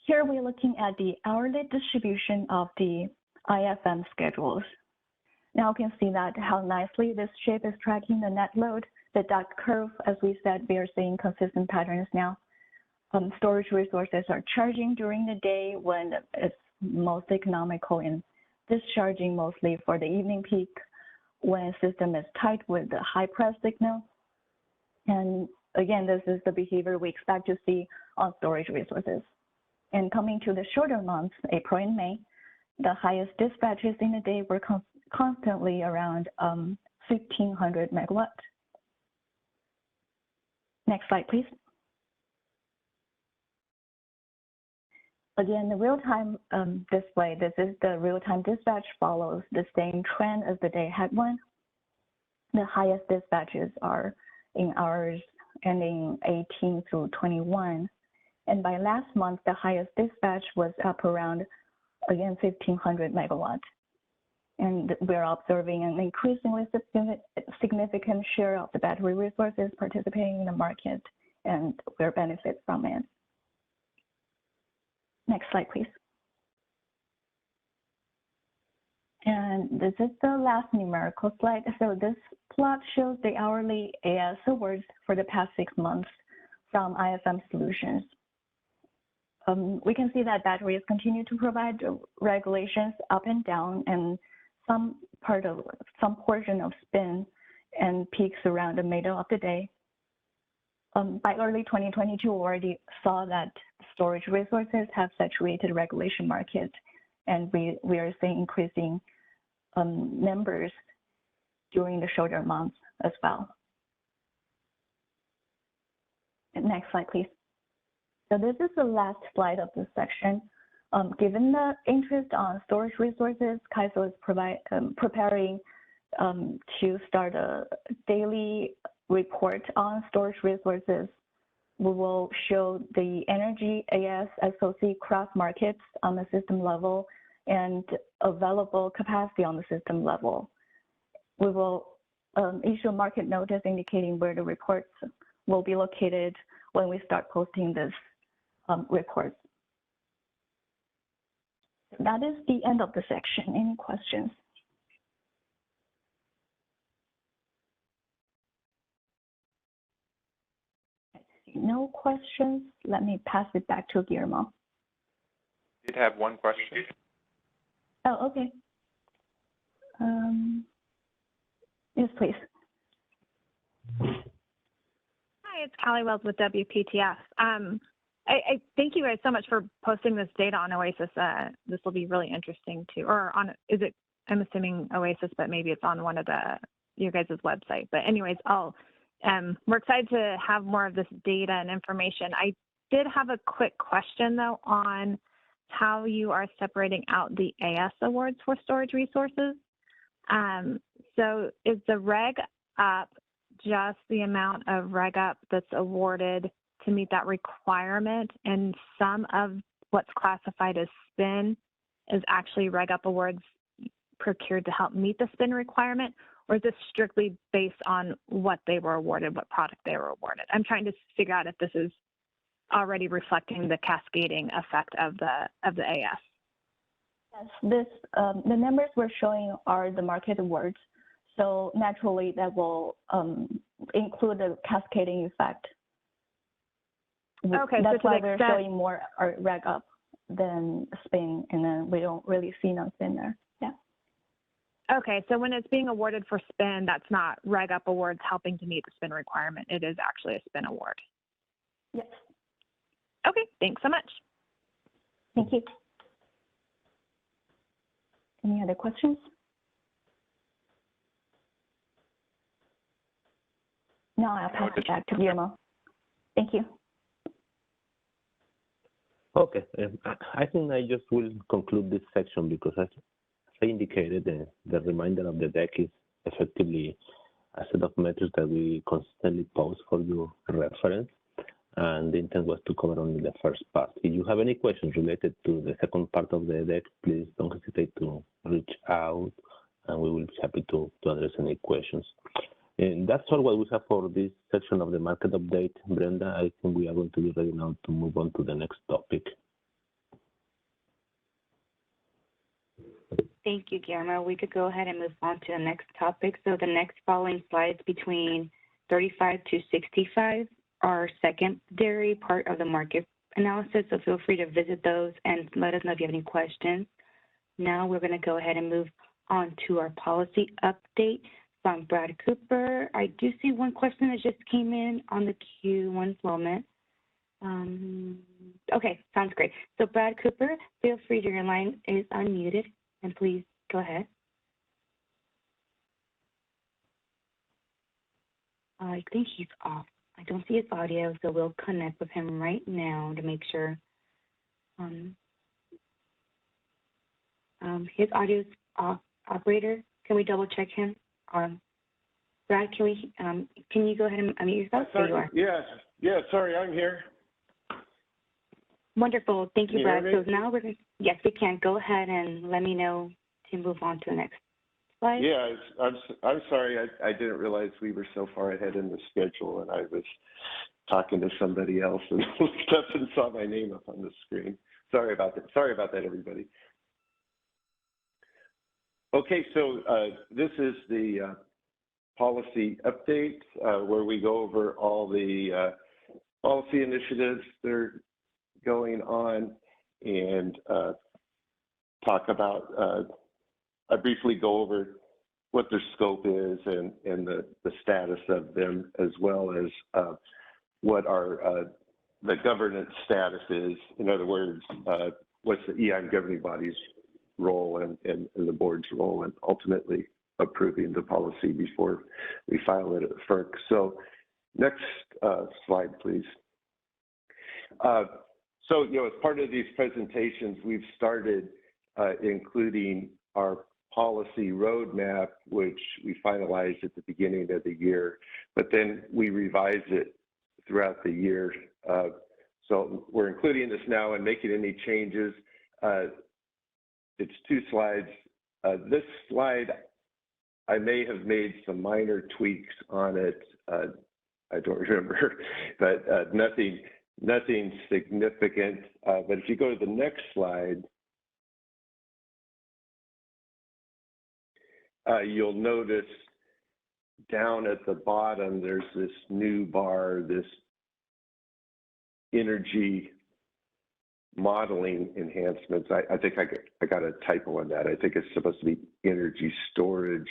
L: here we're looking at the hourly distribution of the IFM schedules. Now you can see that how nicely this shape is tracking the net load. The dot curve, as we said, we are seeing consistent patterns now. Storage resources are charging during the day when it's most economical, and discharging mostly for the evening peak when system is tight with the high press signal. And again, this is the behavior we expect to see on storage resources. And coming to the shorter months, April and May, the highest dispatches in the day were constantly around 1,500 megawatt. Next slide, please. Again, the real-time display, this is the real-time dispatch, follows the same trend as the day-ahead one. The highest dispatches are in hours ending 18 through 21. And by last month, the highest dispatch was up around, again, 1,500 megawatt. And we're observing an increasingly significant share of the battery resources participating in the market, and we're benefit from it. Next slide, please. And this is the last numerical slide. So this plot shows the hourly AS awards for the past 6 months from IFM Solutions. We can see that batteries continue to provide regulations up and down, and some portion of spin and peaks around the middle of the day. By early 2022, we already saw that storage resources have saturated regulation market, and we are seeing increasing numbers during the shorter months as well. And next slide, please. So this is the last slide of this section. Given the interest on storage resources, CAISO is preparing to start a daily report on storage resources. We will show the energy AS SOC cross markets on the system level and available capacity on the system level. We will issue a market notice indicating where the reports will be located when we start posting this report. That is the end of the section. Any questions? I see no questions. Let me pass it back to Guillermo.
M: Did have one question.
L: Oh, okay. Yes, please.
K: Hi, it's Callie Wells with WPTF. I thank you guys so much for posting this data on OASIS. This will be really interesting too. Or on, is it, I'm assuming OASIS, but maybe it's on one of your guys' website. But anyways, we're excited to have more of this data and information. I did have a quick question though on how you are separating out the AS awards for storage resources. So is the reg up just the amount of reg up that's awarded to meet that requirement, and some of what's classified as spin is actually reg up awards procured to help meet the spin requirement, or is this strictly based on what they were awarded, what product they were awarded? I'm trying to figure out if this is already reflecting the cascading effect of the AS.
L: Yes, this the numbers we're showing are the market awards, so naturally that will include the cascading effect.
K: Okay,
L: that's
K: so
L: why we're showing more reg up than spin, and then we don't really see no spin there. Yeah.
K: Okay, so when it's being awarded for spin, that's not reg up awards helping to meet the spin requirement. It is actually a spin award.
L: Yes.
K: Okay, thanks so much.
L: Thank you. Any other questions? No, I'll pass it back to Guillermo. Thank you.
B: Okay, I think I just will conclude this section because as I indicated, the reminder of the deck is effectively a set of metrics that we constantly post for your reference. And the intent was to cover only the first part. If you have any questions related to the second part of the deck, please don't hesitate to reach out and we will be happy to address any questions. And that's all what we have for this section of the market update. Brenda, I think we are going to be ready now to move on to the next topic.
A: Thank you, Guillermo. We could go ahead and move on to the next topic. So the next following slides between 35 to 65 are secondary part of the market analysis, so feel free to visit those and let us know if you have any questions. Now we're going to go ahead and move on to our policy update from Brad Cooper. I do see one question that just came in on the queue. One moment. Okay, sounds great. So Brad Cooper, feel free to, your line is unmuted, and please go ahead. I think he's off. I don't see his audio, so we'll connect with him right now to make sure. His audio's off. Operator, can we double check him? Brad, can you go ahead and unmute yourself? There you are.
N: Yeah, sorry, I'm here.
A: Wonderful, thank you, Brad.
N: Hear me?
A: So now we're going to, yes, we can. Go ahead and let me know to move on to the next slide.
N: Yeah, I'm sorry, I didn't realize we were so far ahead in the schedule, and I was talking to somebody else and looked up and saw my name up on the screen. Sorry about that. Sorry about that, everybody. Okay, so this is the policy update where we go over all the policy initiatives that are going on and talk about, I briefly go over what their scope is and the status of them, as well as what our the governance status is. In other words, what's the EIM governing body's role and the board's role in ultimately approving the policy before we file it at FERC. So next slide, please. So, as part of these presentations, we've started including our policy roadmap, which we finalized at the beginning of the year, but then we revise it throughout the year. So we're including this now and making any changes. It's 2 slides. This slide I may have made some minor tweaks on it. I don't remember, but nothing significant. But if you go to the next slide, you'll notice down at the bottom, there's this new bar, this energy modeling enhancements. I think I got a typo on that. I think it's supposed to be energy storage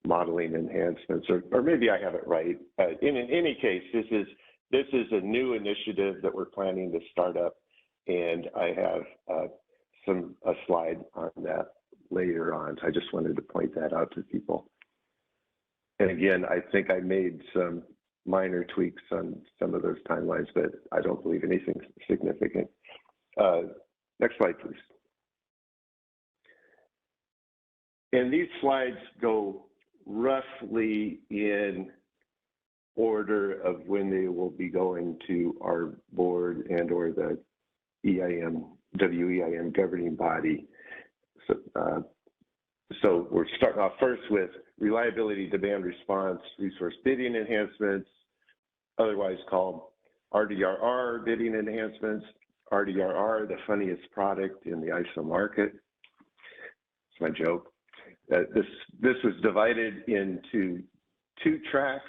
N: modeling enhancements, or maybe I have it right. In any case, this is a new initiative that we're planning to start up, and I have a slide on that later on. So I just wanted to point that out to people. And again, I think I made some minor tweaks on some of those timelines, but I don't believe anything significant. Next slide, please. And these slides go roughly in order of when they will be going to our board and or the WEIM governing body. So we're starting off first with reliability demand response resource bidding enhancements, otherwise called RDRR bidding enhancements. RDRR, the funniest product in the ISO market. It's my joke. This was divided into 2 tracks.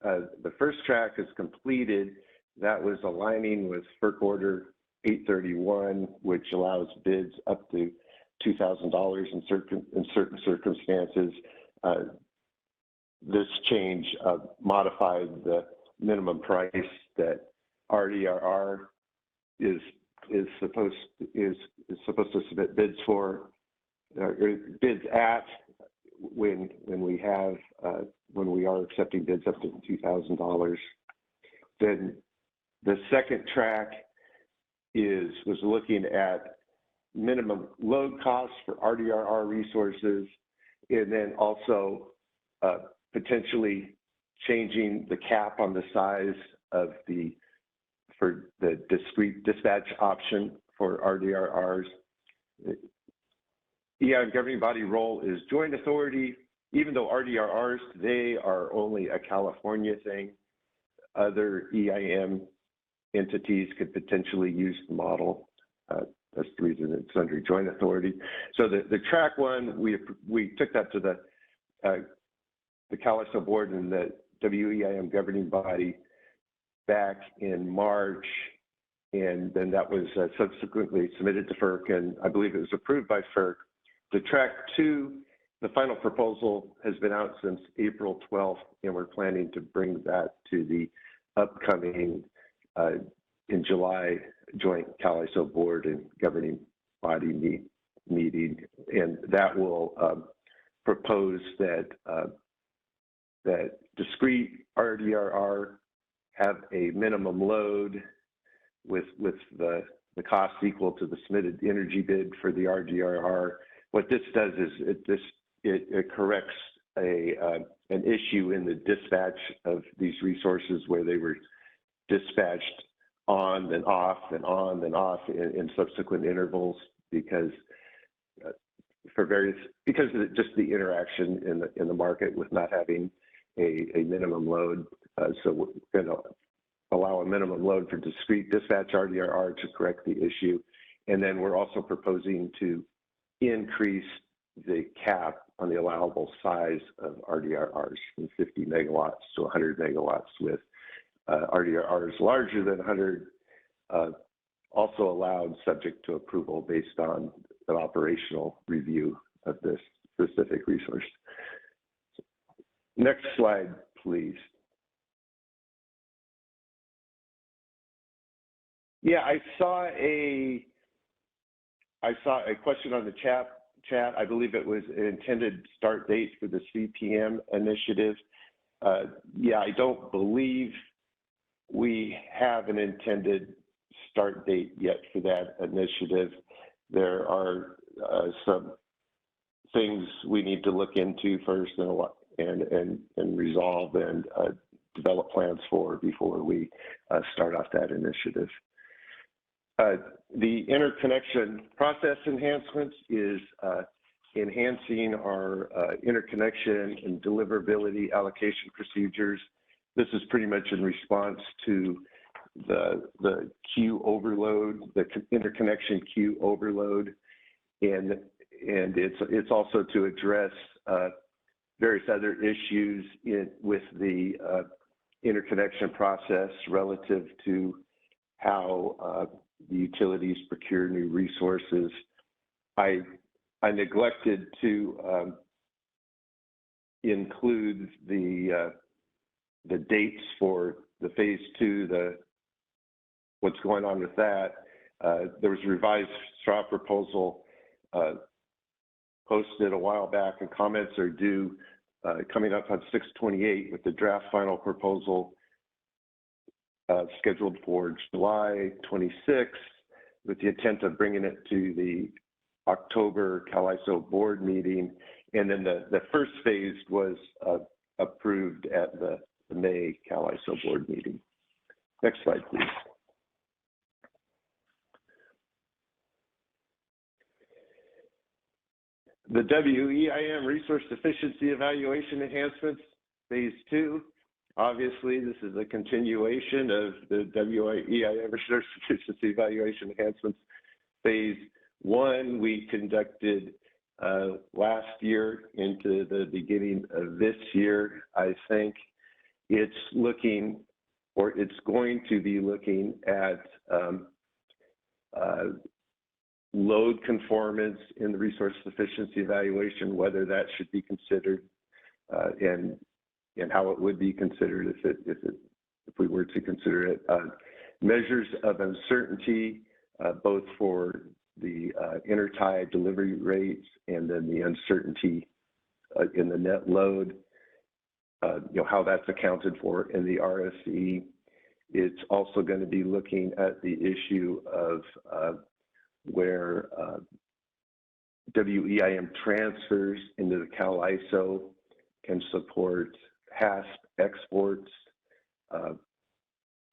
N: The first track is completed. That was aligning with FERC Order 831, which allows bids up to $2,000 in certain circumstances. This change modified the minimum price that RDRR is supposed to submit bids for, bids at when we are accepting bids up to $2,000. Then the second track was looking at minimum load costs for RDRR resources, and then also potentially changing the cap on the size of for the discrete dispatch option for RDRRs. EIM governing body role is joint authority. Even though RDRRs today are only a California thing, other EIM entities could potentially use the model. That's the reason it's under joint authority. So the track one, we took that to the CAISO board and the WEIM governing body back in March, and then that was subsequently submitted to FERC, and I believe it was approved by FERC. The track 2, the final proposal has been out since April 12th, and we're planning to bring that to the upcoming in July joint CAISO board and governing body meeting, and that will propose that that discrete RDRR have a minimum load with the cost equal to the submitted energy bid for the RDRR. What this does is it corrects an issue in the dispatch of these resources where they were dispatched on and off and on and off in subsequent intervals because because of just the interaction in the market with not having a minimum load. So we're going to allow a minimum load for discrete dispatch RDRR to correct the issue. And then we're also proposing to increase the cap on the allowable size of RDRRs from 50 megawatts to 100 megawatts, with RDRRs larger than 100 also allowed subject to approval based on an operational review of this specific resource. Next slide, please. Yeah, I saw a question on the chat. I believe it was an intended start date for the CPM initiative. Yeah, I don't believe we have an intended start date yet for that initiative. There are some things we need to look into first and resolve and develop plans for before we start off that initiative. The interconnection process enhancements is enhancing our interconnection and deliverability allocation procedures. This is pretty much in response to the queue overload, the interconnection queue overload, and it's also to address various other issues with the interconnection process relative to how the utilities procure new resources. I neglected to include the dates for the phase 2, what's going on with that. There was a revised straw proposal posted a while back, and comments are due coming up on 6/28 with the draft final proposal scheduled for July 26th, with the intent of bringing it to the October CAISO board meeting. And then the first phase was approved at the May CAISO board meeting. Next slide, please. The WEIM Resource Efficiency Evaluation Enhancements, Phase 2. Obviously, this is a continuation of the WEIM Resource Efficiency Evaluation Enhancements. Phase 1 we conducted last year into the beginning of this year. I think it's looking, or it's going to be looking at load conformance in the resource efficiency evaluation, whether that should be considered, and how it would be considered if we were to consider it. Measures of uncertainty, both for the intertie delivery rates and then the uncertainty in the net load, how that's accounted for in the RSE. It's also going to be looking at the issue of where WEIM transfers into the CAISO can support HASP exports,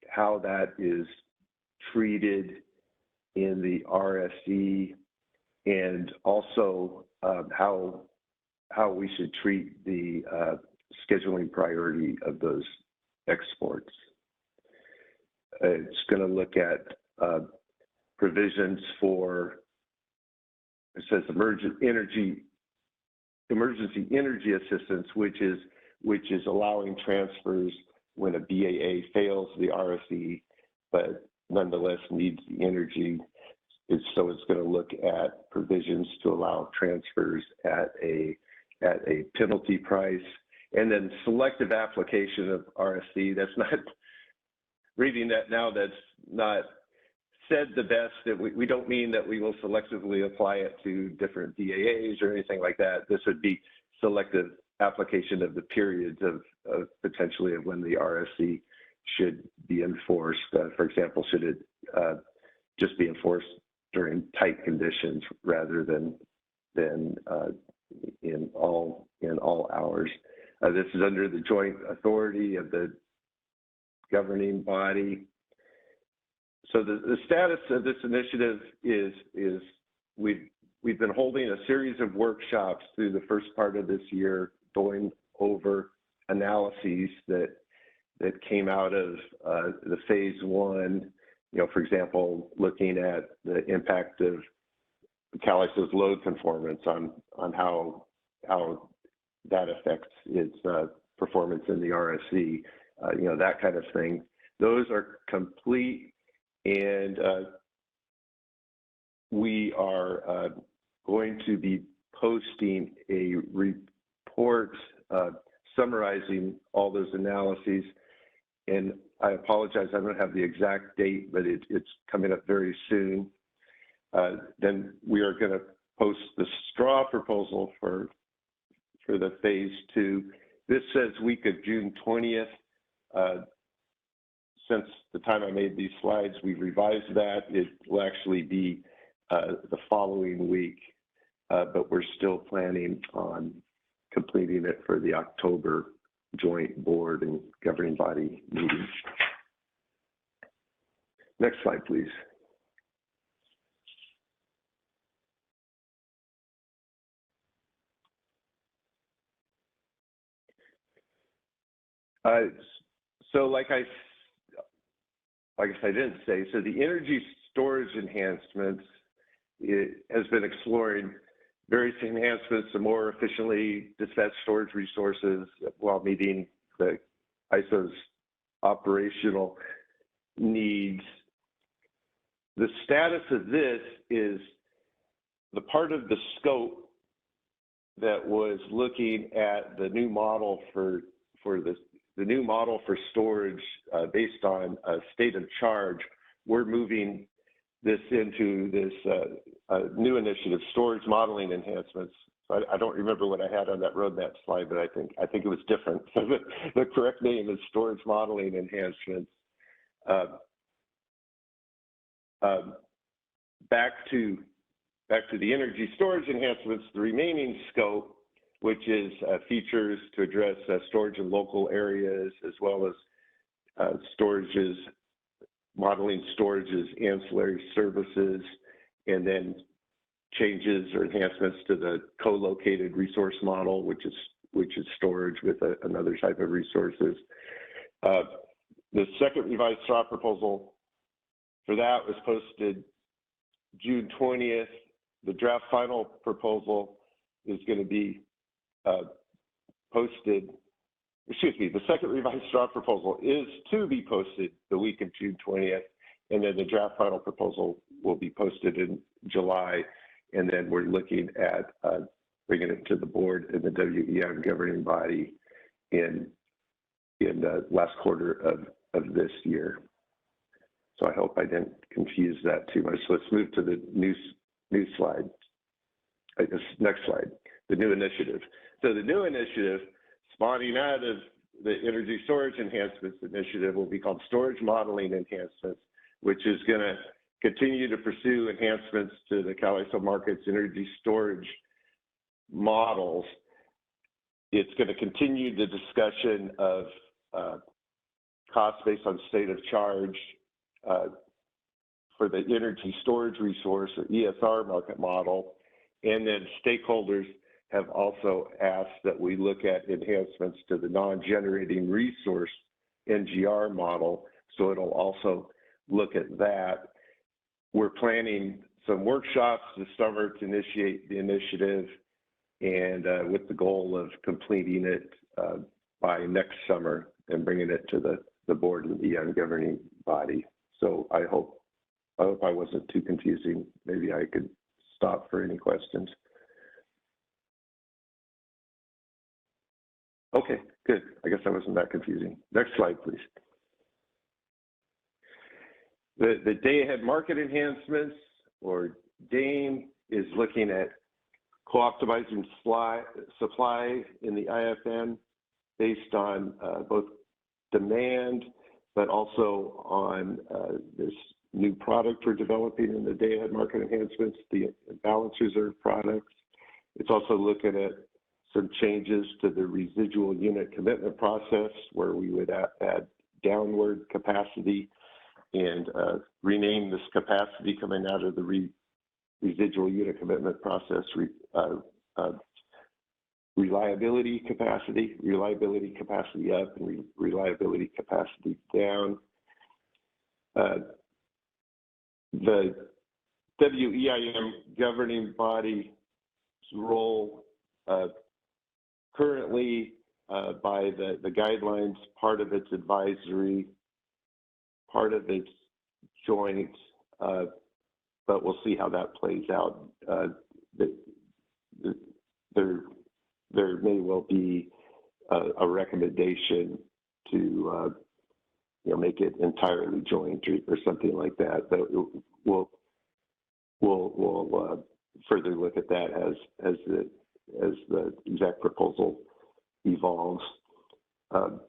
N: how that is treated in the RSE, and also how we should treat the scheduling priority of those exports. It's going to look at provisions for, it says emergency energy assistance, which is allowing transfers when a BAA fails the RSE, but nonetheless needs the energy. So it's going to look at provisions to allow transfers at a penalty price, and then selective application of RSE. That's not, reading that now, that's not said the best. That we don't mean that we will selectively apply it to different DAAs or anything like that. This would be selective application of the periods of potentially of when the RSE should be enforced. For example, should it just be enforced during tight conditions rather than in all hours? This is under the joint authority of the governing body. So the status of this initiative is we've been holding a series of workshops through the first part of this year, going over analyses that came out of the phase 1. For example, looking at the impact of CAISO's load conformance on how that affects its performance in the RSE, that kind of thing. Those are complete, and we are going to be posting a report summarizing all those analyses. And I apologize, I don't have the exact date, but it's coming up very soon. Then we are going to post the straw proposal for the phase 2. This says week of June 20th. Since the time I made these slides, we've revised that. It will actually be the following week, but we're still planning on completing it for the October joint board and governing body meeting. Next slide, please. So like I didn't say, so the energy storage enhancements, it has been exploring various enhancements to more efficiently dispatch storage resources while meeting the CAISO's operational needs. The status of this is the part of the scope that was looking at the new model for the new model for storage based on a state of charge. We're moving this into this new initiative, storage modeling enhancements. So I don't remember what I had on that roadmap slide, but I think it was different. So the correct name is storage modeling enhancements. Back to the energy storage enhancements, the remaining scope, which is features to address storage in local areas, as well as storages, modeling storages, ancillary services, and then changes or enhancements to the co-located resource model, which is storage with another type of resources. The second revised straw proposal for that was posted June 20th. The draft final proposal is going to be posted, the second revised straw proposal is to be posted the week of June 20th, and then the draft final proposal will be posted in July, and then we're looking at bringing it to the board and the WEI governing body in the last quarter of this year. So I hope I didn't confuse that too much. So let's move to the new slide. Next slide, the new initiative. So the new initiative spawning out of the energy storage enhancements initiative will be called storage modeling enhancements, which is going to continue to pursue enhancements to the CAISO market's energy storage models. It's going to continue the discussion of costs based on state of charge for the energy storage resource, or ESR market model. And then stakeholders have also asked that we look at enhancements to the non-generating resource NGR model. So it'll also look at that. We're planning some workshops this summer to initiate the initiative, and with the goal of completing it by next summer and bringing it to the board and the governing body. So I hope I wasn't too confusing. Maybe I could stop for any questions. Okay, good. I guess that wasn't that confusing. Next slide, please. The day-ahead market enhancements, or DAME, is looking at co-optimizing supply in the IFN based on both demand, but also on this new product we're developing in the day-ahead market enhancements, the balance reserve products. It's also looking at some changes to the residual unit commitment process, where we would add downward capacity and rename this capacity coming out of the residual unit commitment process, reliability capacity up and reliability capacity down. The WEIM governing body's role currently by the guidelines, part of it's advisory, part of it's joint, but we'll see how that plays out. There may well be a recommendation to make it entirely joint or something like that. But we'll further look at that as the exact proposal evolves.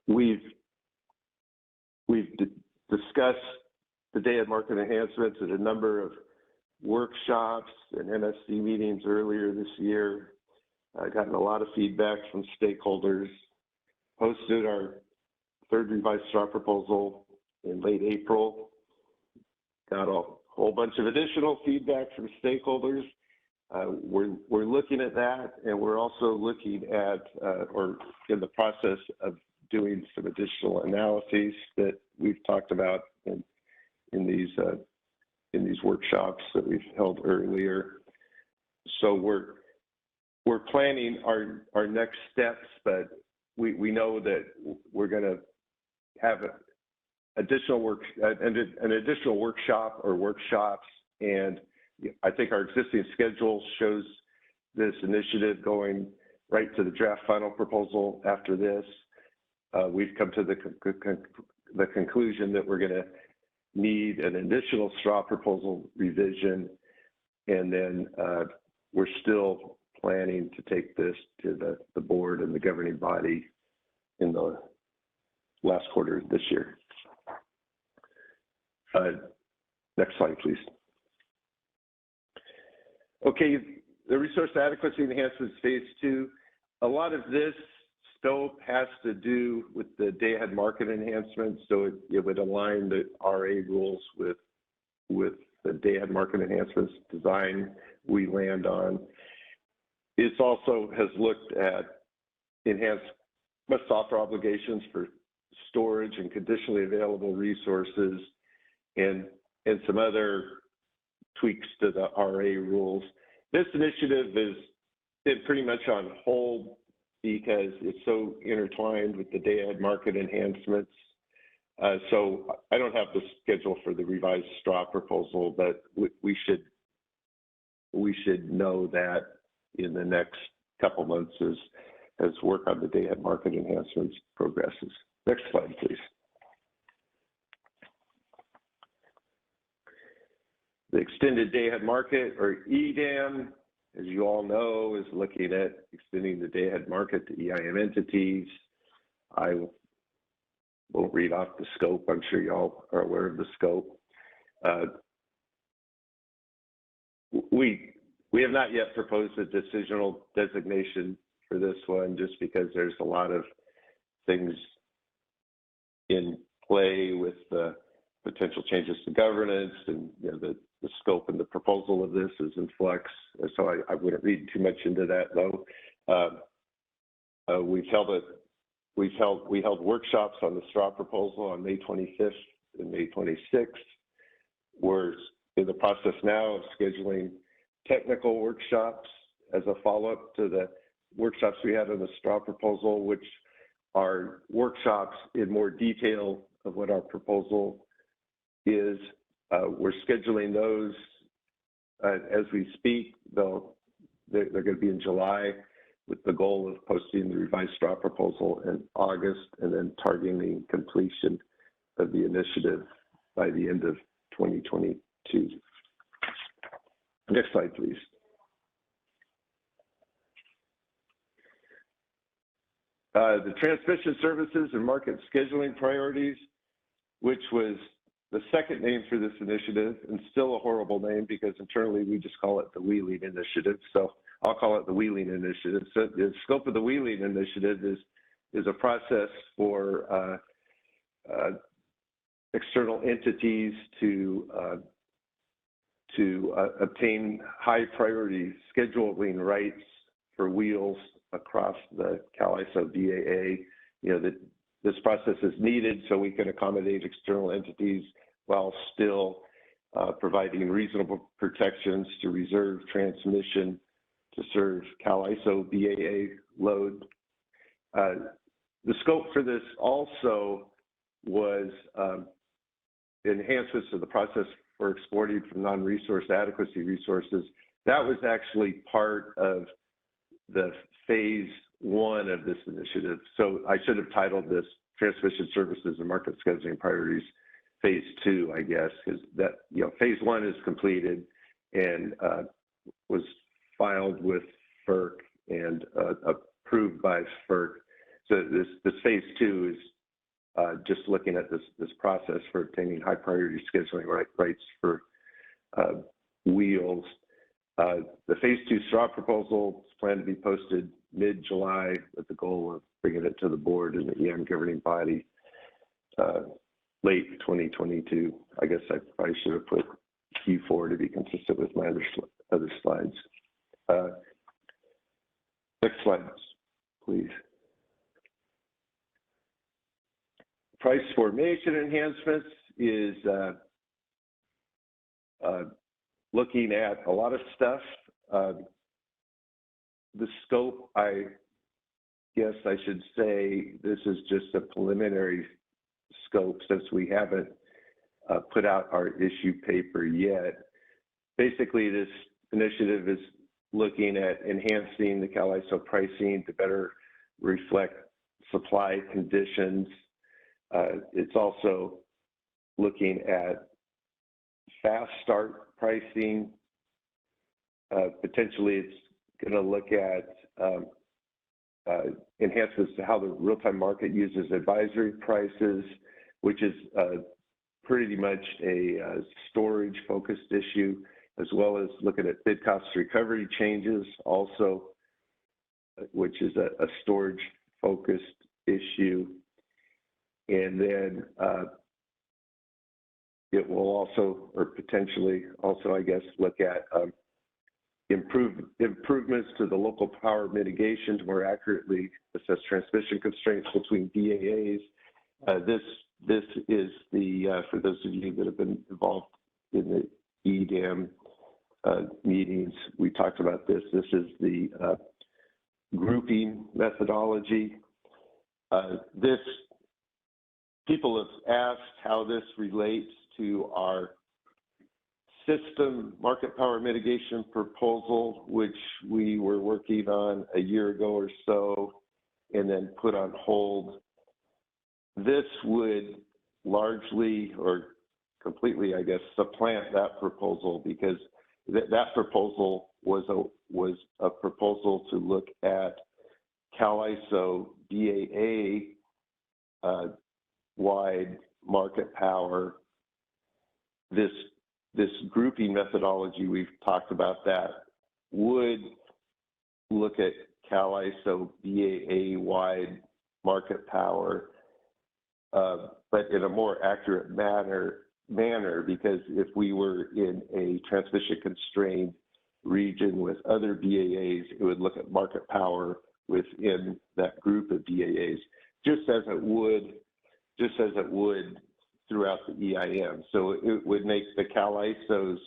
N: We've discussed the day-ahead market enhancements at a number of workshops and MSC meetings earlier this year. I've gotten a lot of feedback from stakeholders, posted our third revised straw proposal in late April, got a whole bunch of additional feedback from stakeholders. We're looking at that, and we're also looking at, or in the process of doing some additional analyses that we've talked about in these workshops that we've held earlier. So we're planning our next steps, but we know that we're going to have an additional workshop or workshops, and I think our existing schedule shows this initiative going right to the draft final proposal after this. We've come to the conclusion that we're going to need an additional straw proposal revision, and then we're still planning to take this to the board and the governing body in the last quarter of this year. Next slide, please. Okay, the resource adequacy enhancements phase 2. A lot of this scope has to do with the day-ahead market enhancements, so it would align the RA rules with the day-ahead market enhancements design we land on. It also has looked at enhanced software obligations for storage and conditionally available resources, and some other tweaks to the RA rules. This initiative is pretty much on hold because it's so intertwined with the day-ahead market enhancements. So I don't have the schedule for the revised straw proposal, but we should know that in the next couple months as work on the day-ahead market enhancements progresses. Next slide, please. The extended day-ahead market, or EDAM, as you all know, is looking at extending the day-ahead market to EIM entities. I won't read off the scope. I'm sure y'all are aware of the scope. We have not yet proposed a decisional designation for this one, just because there's a lot of things in play with the potential changes to governance, and the scope and the proposal of this is in flux. So I wouldn't read too much into that, though. We held workshops on the straw proposal on May 25th and May 26th. We're in the process now of scheduling technical workshops as a follow-up to the workshops we had on the straw proposal, which are workshops in more detail of what our proposal is. We're scheduling those as we speak. They're going to be in July, with the goal of posting the revised straw proposal in August, and then targeting completion of the initiative by the end of 2022. Next slide, please. The transmission services and market scheduling priorities, which was the second name for this initiative, and still a horrible name because internally we just call it the Wheeling Initiative. So I'll call it the Wheeling Initiative. So the scope of the Wheeling Initiative is a process for external entities to obtain high priority scheduling rights for wheels across the CAISO BAA. This process is needed so we can accommodate external entities while still providing reasonable protections to reserve transmission to serve CAISO BAA load. The scope for this also was enhancements to the process for exporting from non-resource adequacy resources. That was actually part of the phase 1 of this initiative. So I should have titled this Transmission Services and Market Scheduling Priorities phase 2, I guess, because that, phase 1 is completed and was filed with FERC and approved by FERC. So this phase 2 is just looking at this process for obtaining high priority scheduling rights for wheels. The phase 2 straw proposal is planned to be posted mid-July with the goal of bringing it to the board and the EM governing body late 2022. I guess I probably should have put Q4 to be consistent with my other slides. Next slide, please. price formation enhancements is looking at a lot of stuff. The scope, I guess I should say, this is just a preliminary scope since we haven't put out our issue paper yet. Basically, this initiative is looking at enhancing the CAISO pricing to better reflect supply conditions. It's also looking at fast start pricing. Potentially, it's going to look at enhancements to how the real-time market uses advisory prices, which is pretty much a storage-focused issue, as well as looking at bid cost recovery changes also, which is a storage-focused issue. And then it will also, or potentially also, I guess, look at improvements to the local power mitigation to more accurately assess transmission constraints between BAAs. This is the, for those of you that have been involved in the EDAM meetings, we talked about this. This is the grouping methodology. People have asked how this relates to our system market power mitigation proposal, which we were working on a year ago or so and then put on hold. This would largely or completely, I guess, supplant that proposal, because that proposal was a proposal to look at CAISO BAA wide market power. This grouping methodology, we've talked about that, would look at CAISO BAA wide market power, but in a more accurate manner, because if we were in a transmission constrained region with other BAAs, it would look at market power within that group of BAAs, just as it would throughout the EIM. So it would make the CAISO's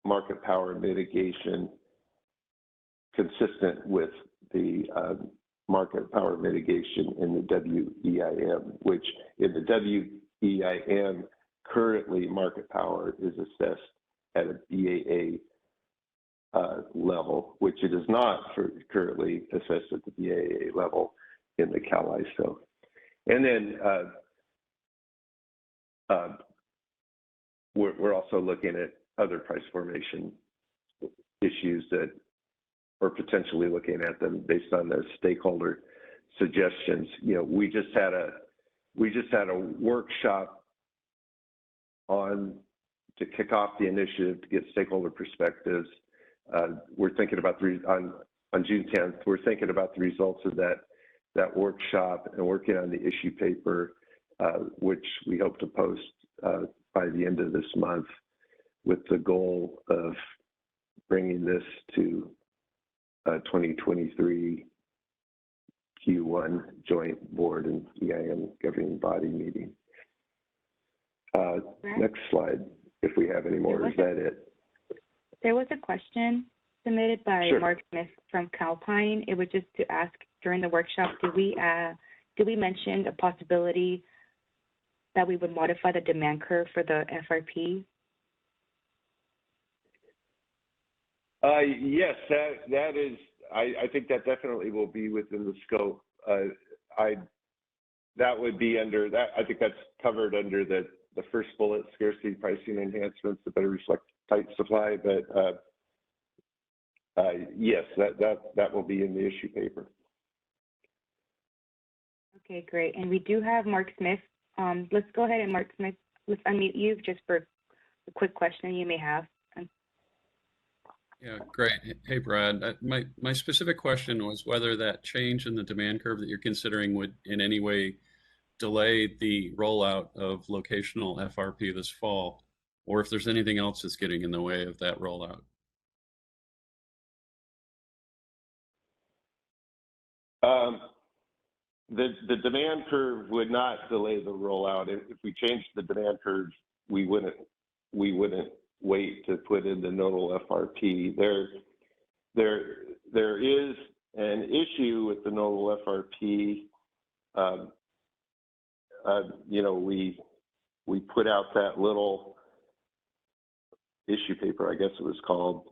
N: market power mitigation consistent with the market power mitigation in the WEIM, which in the WEIM, currently market power is assessed at a BAA level, which it is not currently assessed at the BAA level in the CAISO. And then we're also looking at other price formation issues that are potentially looking at them based on the stakeholder suggestions. You know, we just had a workshop to kick off the initiative to get stakeholder perspectives. We're thinking about on June 10th. We're thinking about the results of that workshop and working on the issue paper, which we hope to post by the end of this month, with the goal of bringing this to 2023 Q1 joint board and EIM governing body meeting. Next slide, if we have any more. Is that it?
A: There was a question submitted by
N: Sure.
A: Mark Smith from Calpine. It was just to ask during the workshop, did we mention a possibility that we would modify the demand curve for the FRP?
N: Yes, that is. I think that definitely will be within the scope. That would be under that. I think that's covered under the first bullet, scarcity pricing enhancements to better reflect tight supply. But yes, that will be in the issue paper.
A: Okay, great. And we do have Mark Smith. Let's go ahead and Mark Smith, let's unmute you just for a quick question you may have.
O: Yeah, great. Hey, Brad. My specific question was whether that change in the demand curve that you're considering would in any way delay the rollout of locational FRP this fall, or if there's anything else that's getting in the way of that rollout.
N: the demand curve would not delay the rollout. If we changed the demand curve, we wouldn't wait to put in the nodal FRP. There is an issue with the nodal FRP. You know, we put out that little issue paper, I guess it was called,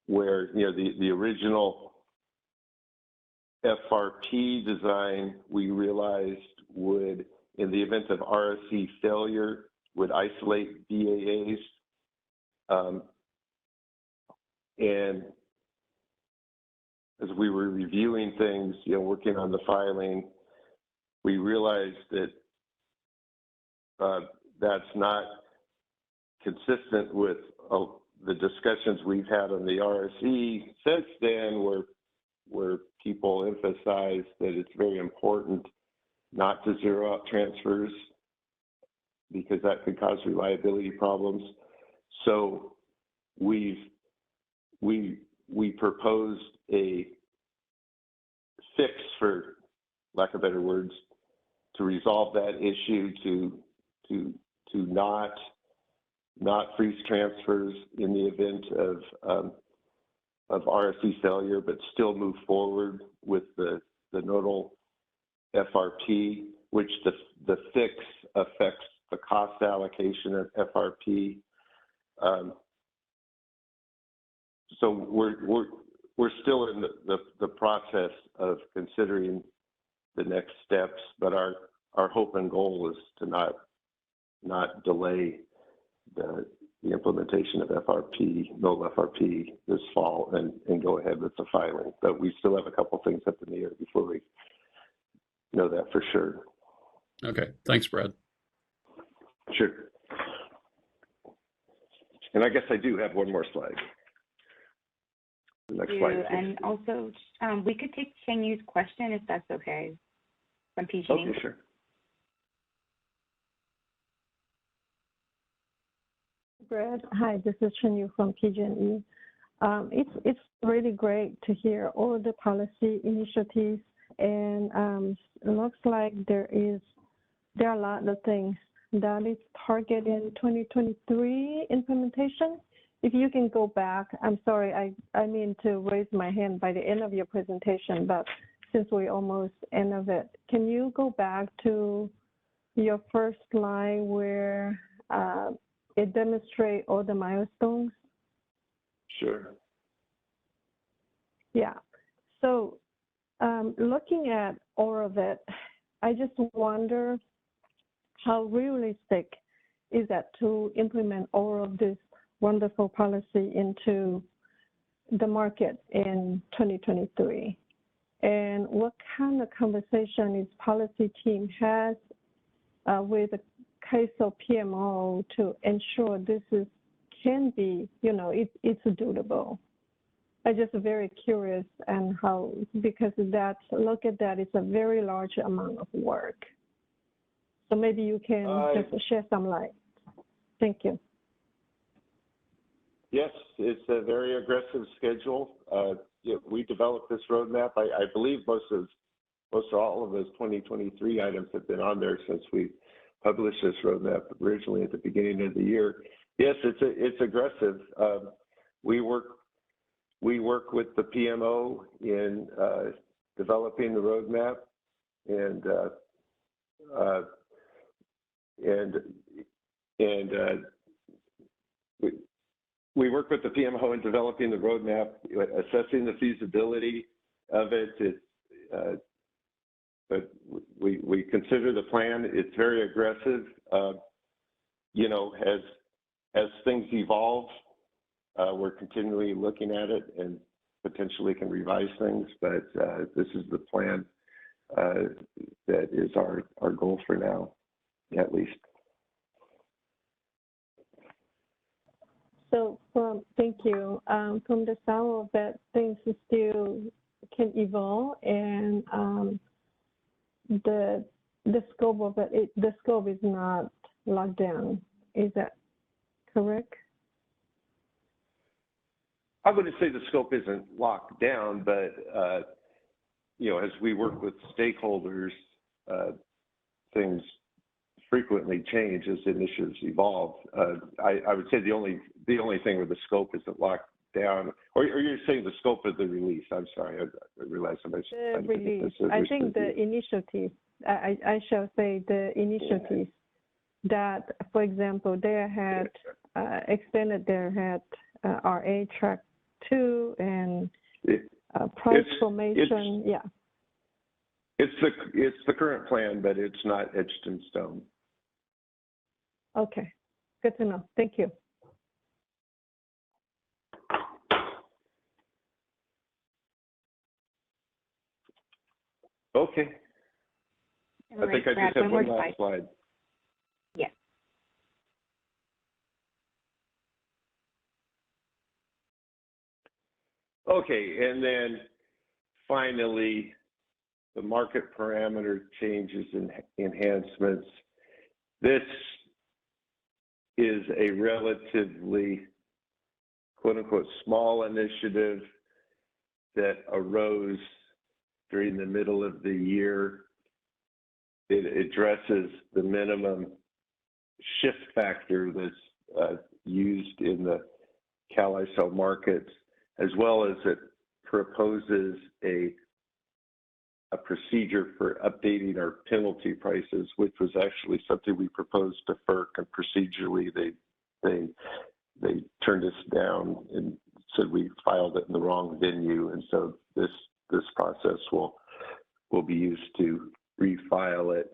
N: where, you know, the original FRP design, we realized would, in the event of RSC failure, would isolate BAAs. And as we were reviewing things, you know, working on the filing, we realized that that's not consistent with the discussions we've had on the RSE since then, where people emphasize that it's very important not to zero out transfers because that could cause reliability problems. So we proposed a fix, for lack of better words, to resolve that issue, to not freeze transfers in the event of RSC failure, but still move forward with the nodal FRP, which the fix affects the cost allocation of FRP. So we're still in the process of considering the next steps, but our hope and goal is to not delay the implementation of FRP, nodal FRP this fall and go ahead with the filing. But we still have a couple things up in the air before we know that for sure.
O: Okay, thanks, Brad.
N: Sure. And I guess I do have one more slide. The next slide.
A: And also, we could take Chen-Yu's question if that's okay, from PG&E.
N: Okay, sure.
P: Brad, hi, this is Chen-Yu from PG&E. It's really great to hear all the policy initiatives, and it looks like there are a lot of things that is targeted in 2023 implementation. If you can go back, I'm sorry, I mean to raise my hand by the end of your presentation, but since we're almost end of it, can you go back to your first slide where it demonstrates all the milestones?
N: Sure.
P: Yeah. So looking at all of it, I just wonder how realistic is that to implement all of this wonderful policy into the market in 2023? And what kind of conversation is policy team has with the CAISO PMO to ensure this can be, you know, it's doable? I'm just very curious, and how, because look at that, it's a very large amount of work. So maybe you can just share some light. Thank you.
N: Yes, it's a very aggressive schedule. We developed this roadmap. I believe most all of those 2023 items have been on there since we published this roadmap originally at the beginning of the year. Yes, it's aggressive. We work with the PMO in developing the roadmap, and we work with the PMO in developing the roadmap, assessing the feasibility of it. But we consider the plan. It's very aggressive. You know, as things evolve, we're continually looking at it and potentially can revise things. But this is the plan that is our goal for now, at least.
P: So thank you. From the sound of that, things still can evolve, and the scope of it, the scope is not locked down. Is that correct?
N: I wouldn't say the scope isn't locked down, but you know, as we work with stakeholders, things frequently change as initiatives evolve. I would say the only thing where the scope isn't locked down, or you're saying the scope of the release. I'm sorry, I realized somebody said
P: the release. I think the initiative. I shall say the initiatives that, for example, they had extended their had RA track 2 and price formation. Yeah.
N: It's the current plan, but it's not etched in stone.
P: Okay, good to know. Thank you.
N: Okay.
A: All
N: I think
A: right,
N: I just
A: Brad,
N: have one last slide.
A: Yes.
N: Okay, and then finally, the market parameter changes and enhancements. This is a relatively, quote unquote, small initiative that arose during the middle of the year. It addresses the minimum shift factor that's used in the CAISO markets, as well as it proposes a procedure for updating our penalty prices, which was actually something we proposed to FERC, and procedurally they turned us down and said we filed it in the wrong venue, and so this process will be used to refile it.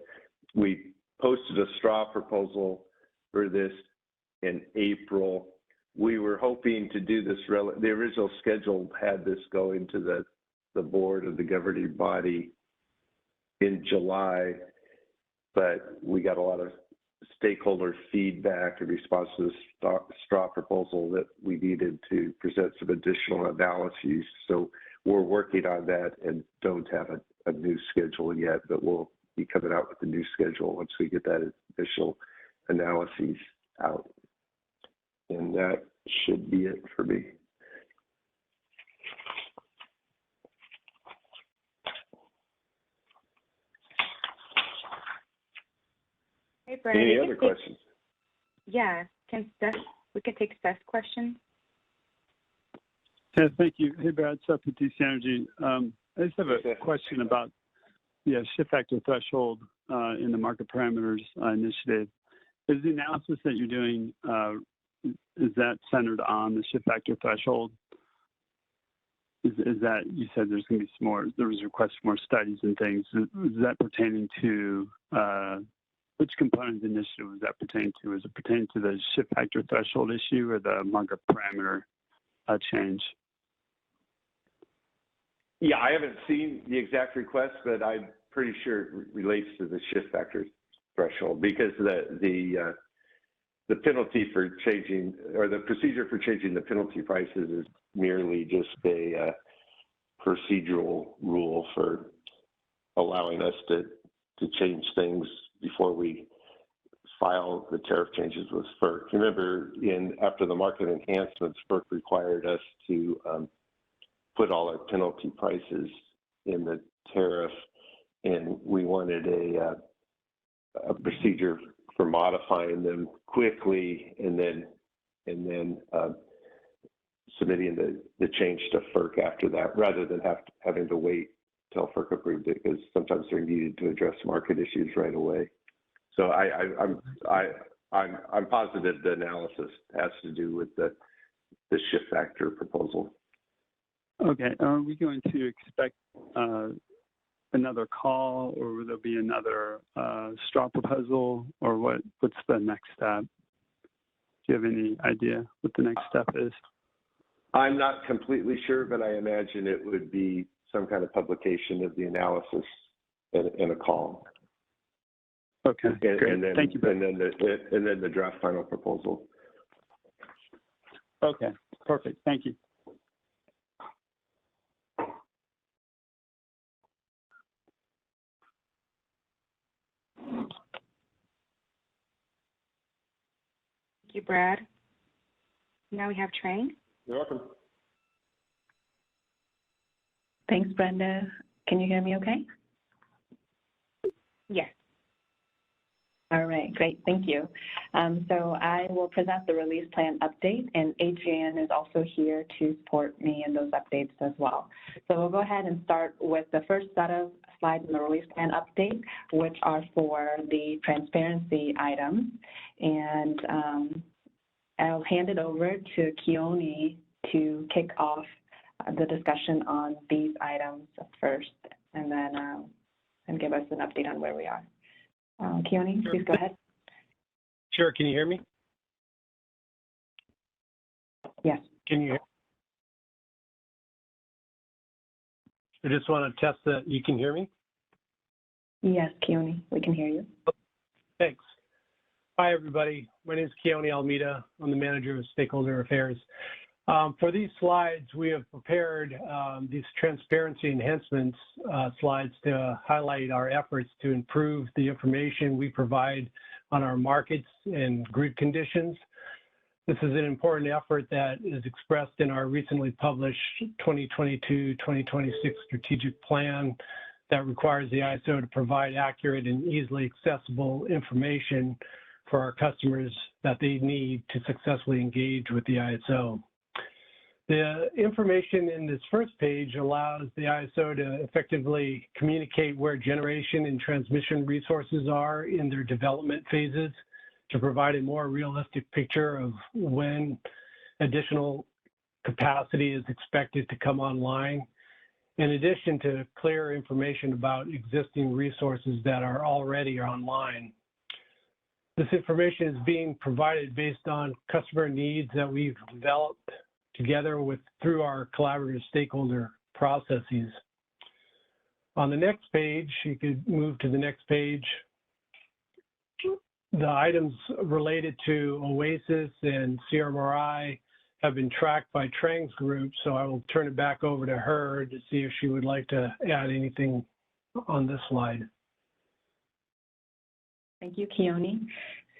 N: We posted a straw proposal for this in April. We were hoping to do this, the original schedule had this go into the board of the governing body in July, but we got a lot of stakeholder feedback in response to the straw proposal that we needed to present some additional analyses. So we're working on that and don't have a new schedule yet, but we'll be coming out with a new schedule once we get that additional analyses out. And that should be it for me.
A: Hey, Brad.
N: Any other questions?
A: Yeah, we can take Seth's question.
D: Yeah, thank you. Hey, Brad, Seth with DC Energy. I just have a question about shift factor threshold in the market parameters initiative. Is the analysis that you're doing, is that centered on the shift factor threshold? Is that, you said there's going to be some more, there was a request for more studies and things. Is that pertaining to, which component of the initiative was that pertaining to? Is it pertaining to the shift factor threshold issue or the market parameter change?
N: Yeah, I haven't seen the exact request, but I'm pretty sure it relates to the shift factor threshold, because the penalty for changing, or the procedure for changing the penalty prices, is merely just a procedural rule for allowing us to change things before we file the tariff changes with FERC. Remember, after the market enhancements, FERC required us to put all our penalty prices in the tariff, and we wanted a procedure for modifying them quickly and then submitting the change to FERC after that, rather than having to wait till FERC approved it, because sometimes they're needed to address market issues right away. So I'm positive the analysis has to do with the shift factor proposal.
D: Okay, are we going to expect another call, or will there be another straw proposal, or what's the next step? Do you have any idea what the next step is?
N: I'm not completely sure, but I imagine it would be some kind of publication of the analysis in a call.
D: Okay, great. Thank you.
N: And then the draft final proposal.
D: Okay, perfect. Thank you.
A: Thank you, Brad. Now we have Trang.
N: You're welcome.
Q: Thanks, Brenda. Can you hear me okay?
A: Yes.
Q: All right, great, thank you. So I will present the release plan update, and Adrienne is also here to support me in those updates as well. So we'll go ahead and start with the first set of slides in the release plan update, which are for the transparency items. And I'll hand it over to Keone to kick off the discussion on these items first, and then and give us an update on where we are. Keone, please go ahead.
R: Sure, can you hear me?
Q: Yes.
R: Can you hear? I just want to test that you can hear me.
Q: Yes, Keone, we can hear you.
R: Thanks. Hi, everybody. My name is Keone Almeida. I'm the manager of stakeholder affairs. For these slides, we have prepared these transparency enhancements slides to highlight our efforts to improve the information we provide on our markets and grid conditions. This is an important effort that is expressed in our recently published 2022-2026 strategic plan that requires the ISO to provide accurate and easily accessible information for our customers that they need to successfully engage with the ISO. The information in this first page allows the ISO to effectively communicate where generation and transmission resources are in their development phases to provide a more realistic picture of when additional capacity is expected to come online, in addition to clear information about existing resources that are already online. This information is being provided based on customer needs that we've developed together through our collaborative stakeholder processes. On the next page, you could move to the next page. The items related to OASIS and CRMRI have been tracked by Trang's group, so I will turn it back over to her to see if she would like to add anything on this slide.
Q: Thank you, Keone.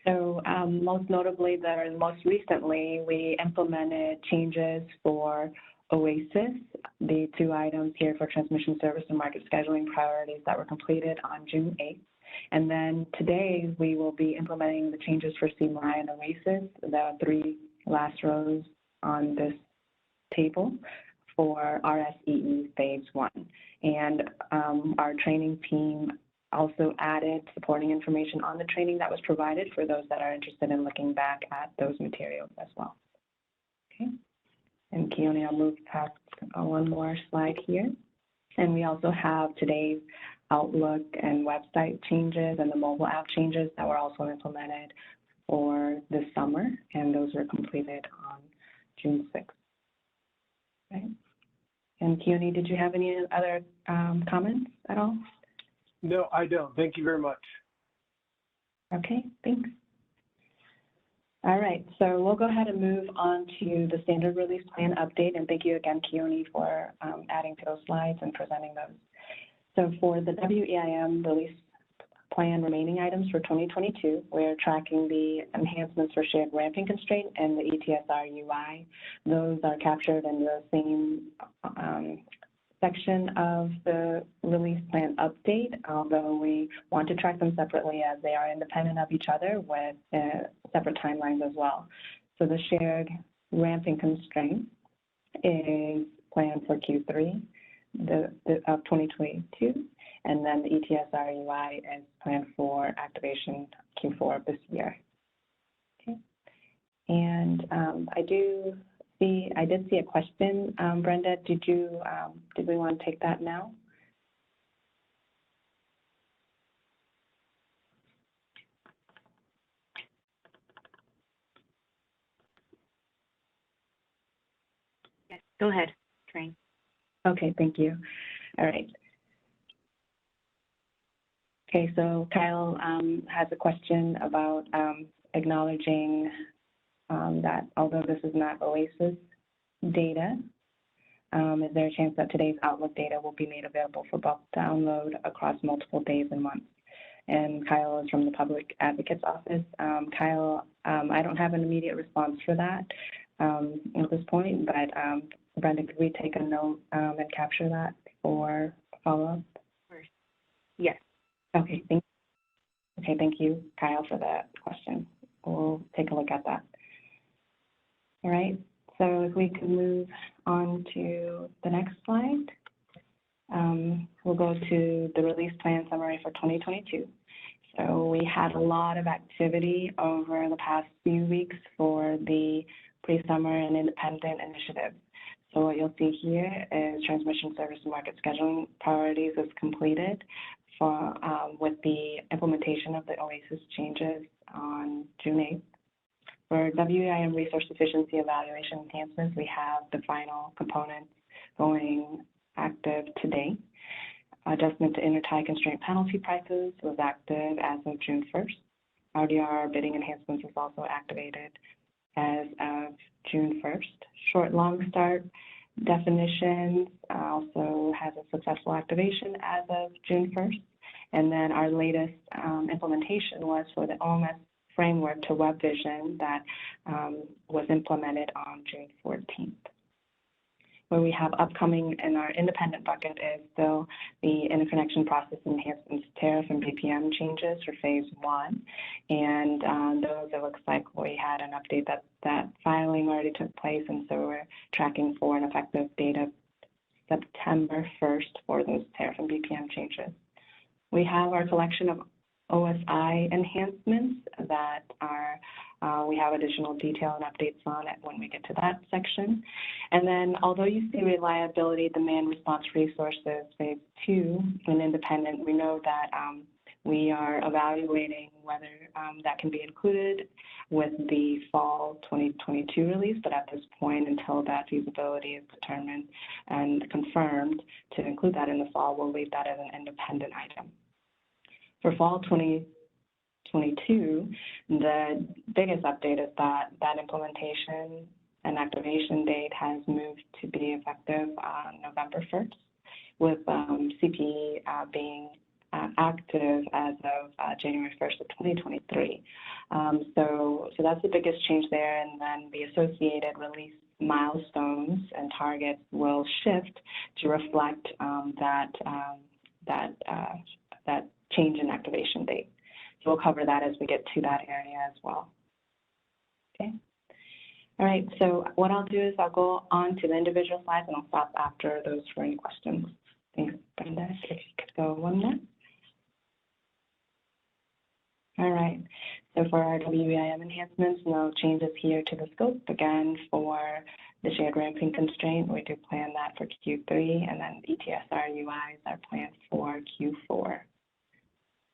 Q: So most notably, most recently, we implemented changes for OASIS, the two items here for transmission service and market scheduling priorities that were completed on June 8th. And then today, we will be implementing the changes for CMRI and OASIS, the three last rows on this table for RSEE phase 1. And our training team also added supporting information on the training that was provided for those that are interested in looking back at those materials as well. Okay, and Keone, I'll move past one more slide here. And we also have today's Outlook and website changes and the mobile app changes that were also implemented for this summer, and those were completed on June 6th. Right. And Keone, did you have any other comments at all?
R: No, I don't. Thank you very much.
Q: Okay, thanks. All right, so we'll go ahead and move on to the standard release plan update. And thank you again, Keone, for adding to those slides and presenting those. So for the WEIM release plan remaining items for 2022, we're tracking the enhancements for shared ramping constraint and the ETSR UI. Those are captured in the same section of the release plan update, although we want to track them separately as they are independent of each other with separate timelines as well. So the shared ramping constraint is planned for Q3 of 2022, and then the ETSR UI is planned for activation Q4 of this year. Okay, and I did see a question, Brenda. Did we want to take that now?
A: Yes, go ahead, Trang.
Q: Okay, thank you. All right. Okay, so Kyle has a question about acknowledging that although this is not OASIS data, is there a chance that today's Outlook data will be made available for bulk download across multiple days and months? And Kyle is from the Public Advocate's Office. Kyle, I don't have an immediate response for that at this point, but Brenda, could we take a note and capture that for follow-up?
A: Yes.
Q: Okay, thank you, Kyle, for that question. We'll take a look at that. All right, so if we can move on to the next slide. We'll go to the release plan summary for 2022. So we had a lot of activity over the past few weeks for the pre-summer and independent initiative. So what you'll see here is transmission service and market scheduling priorities is completed for, with the implementation of the OASIS changes on June 8th. For WEIM resource efficiency evaluation enhancements, we have the final components going active today. Adjustment to intertie constraint penalty prices was active as of June 1st. RDR bidding enhancements was also activated as of June 1st. Short long start definitions also has a successful activation as of June 1st. And then our latest implementation was for the OMS framework to WebVision that was implemented on June 14th. Where we have upcoming in our independent bucket is still the interconnection process enhancements, tariff and BPM changes for phase 1. And those, it looks like we had an update that filing already took place, and so we're tracking for an effective date of September 1st for those tariff and BPM changes. We have our collection of OSI enhancements that are, we have additional detail and updates on it when we get to that section. And then although you see reliability, demand response resources, phase 2 and independent, we know that we are evaluating whether that can be included with the fall 2022 release, but at this point, until that feasibility is determined and confirmed to include that in the fall, we'll leave that as an independent item. For fall 2022, the biggest update is that implementation and activation date has moved to be effective on November 1st, with CPE being active as of January 1st of 2023. So that's the biggest change there, and then the associated release milestones and targets will shift to reflect that change in activation date. So we'll cover that as we get to that area as well. Okay. All right, so what I'll do is I'll go on to the individual slides and I'll stop after those for any questions. Thanks, Brenda. If you could go 1 minute. All right, so for our WEIM enhancements, no changes here to the scope. Again, for the shared ramping constraint, we do plan that for Q3, and then ETSR UIs are planned for Q4.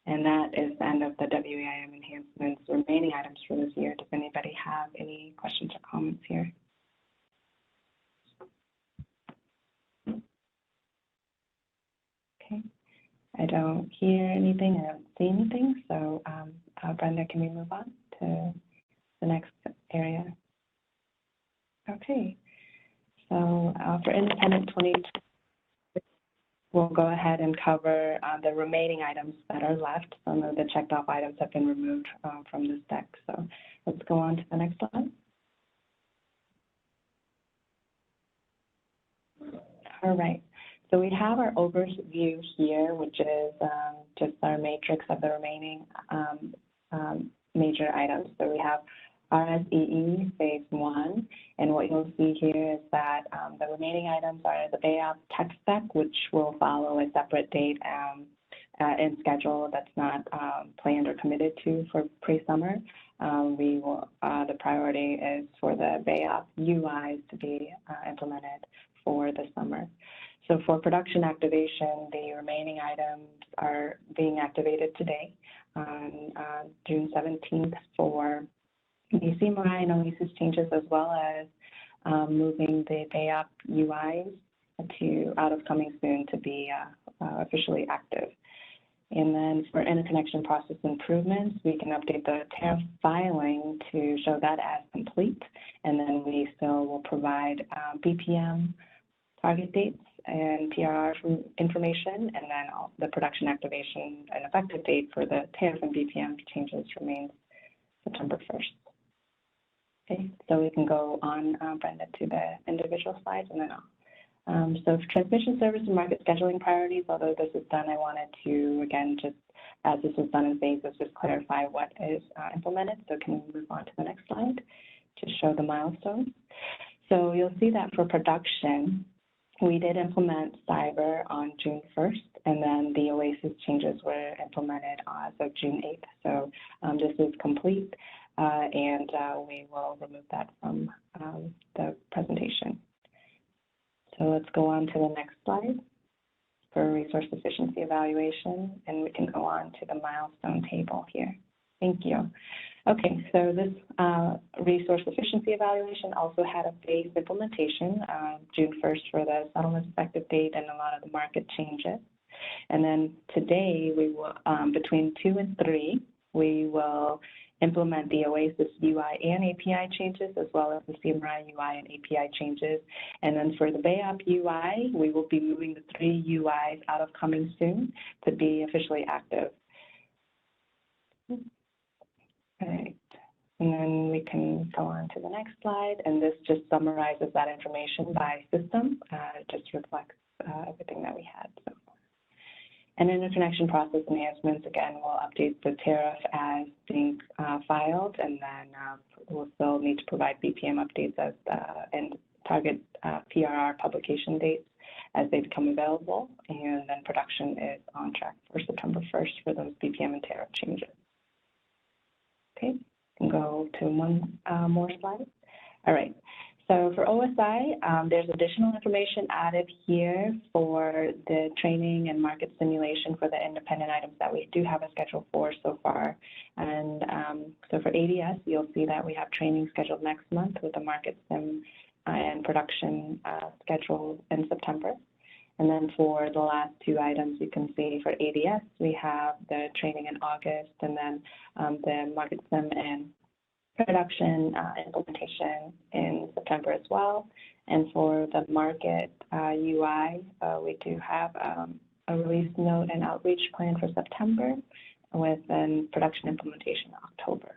Q: And that is the end of the WEIM enhancements, remaining items for this year. Does anybody have any questions or comments here? Okay, I don't hear anything, I don't see anything, so Brenda, can we move on to the next area? Okay, so for independent 2022, we'll go ahead and cover the remaining items that are left. Some of the checked off items have been removed from this deck. So let's go on to the next slide. All right, so we have our overview here, which is just our matrix of the remaining major items. So we have RSEE phase 1, and what you'll see here is that the remaining items are the BAOP tech spec, which will follow a separate date and schedule that's not planned or committed to for pre-summer. We will, the priority is for the BAOP UIs to be implemented for the summer. So for production activation, the remaining items are being activated today on June 17th for DC Mirai and OASIS changes, as well as moving the BAOP UIs to out of coming soon to be officially active. And then for interconnection process improvements, we can update the tariff filing to show that as complete. And then we still will provide BPM target dates and PRR information, and then the production activation and effective date for the tariff and BPM changes remains September 1st. Okay, so we can go on, Brenda, to the individual slides, and then So for transmission service and market scheduling priorities, although this is done, I wanted to, again, just as this was done in phases, just clarify what is implemented. So can we move on to the next slide to show the milestones? So you'll see that for production, we did implement cyber on June 1st, and then the OASIS changes were implemented as of June 8th. So this is complete, and we will remove that from the presentation. So let's go on to the next slide for resource efficiency evaluation, and we can go on to the milestone table here. Thank you. Okay, so this resource efficiency evaluation also had a phased implementation, June 1st for the settlement effective date and a lot of the market changes. And then today, we will, between 2 and 3, we will implement the OASIS UI and API changes, as well as the CMRI UI and API changes. And then for the BAYOP UI, we will be moving the 3 UIs out of coming soon to be officially active. All right, and then we can go on to the next slide, and this just summarizes that information by system. It just reflects everything that we had. So. And interconnection process enhancements, again, we'll update the tariff as being filed, and then we'll still need to provide BPM updates as and target PRR publication dates as they become available. And then production is on track for September 1st for those BPM and tariff changes. Okay, can go to one more slide. All right. So for OSI, there's additional information added here for the training and market simulation for the independent items that we do have a schedule for so far. And so for ADS, you'll see that we have training scheduled next month with the market sim and production schedule in September. And then for the last 2 items, you can see for ADS, we have the training in August, and then the market sim and production implementation in September as well. And for the market UI, we do have a release note and outreach plan for September with production implementation in October.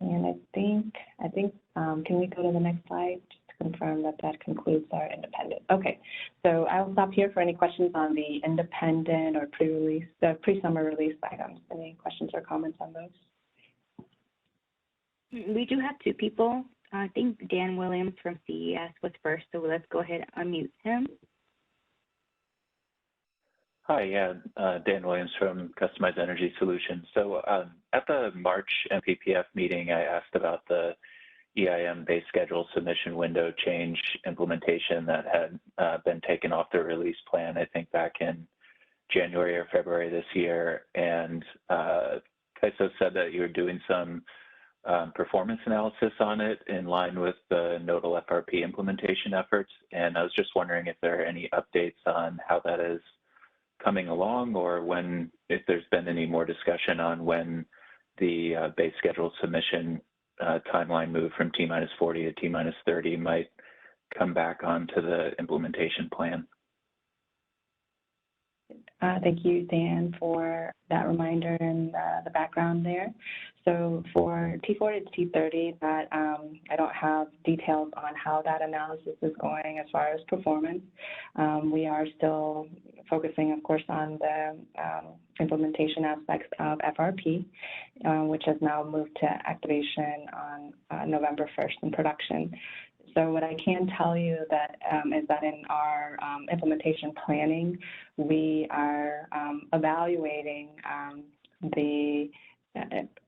Q: And I think can we go to the next slide just to confirm that that concludes our independent? Okay, so I will stop here for any questions on the independent or pre-release, the pre-summer release items. Any questions or comments on those?
A: We do have 2 people. I think Dan Williams from CES was first, so let's go ahead and unmute him.
S: Hi, yeah, Dan Williams from Customized Energy Solutions. So at the March MPPF meeting, I asked about the EIM base schedule submission window change implementation that had been taken off the release plan, I think back in January or February this year. And CAISO said that you were doing some performance analysis on it in line with the nodal FRP implementation efforts. And I was just wondering if there are any updates on how that is coming along, or if there's been any more discussion on when the base schedule submission timeline move from T-40 to T-30 might come back onto the implementation plan.
Q: Thank you, Dan, for that reminder and the background there. So for T-40 to T-30, that I don't have details on how that analysis is going as far as performance. We are still focusing, of course, on the implementation aspects of FRP, which has now moved to activation on November 1st in production. So what I can tell you that is that in our implementation planning, we are evaluating the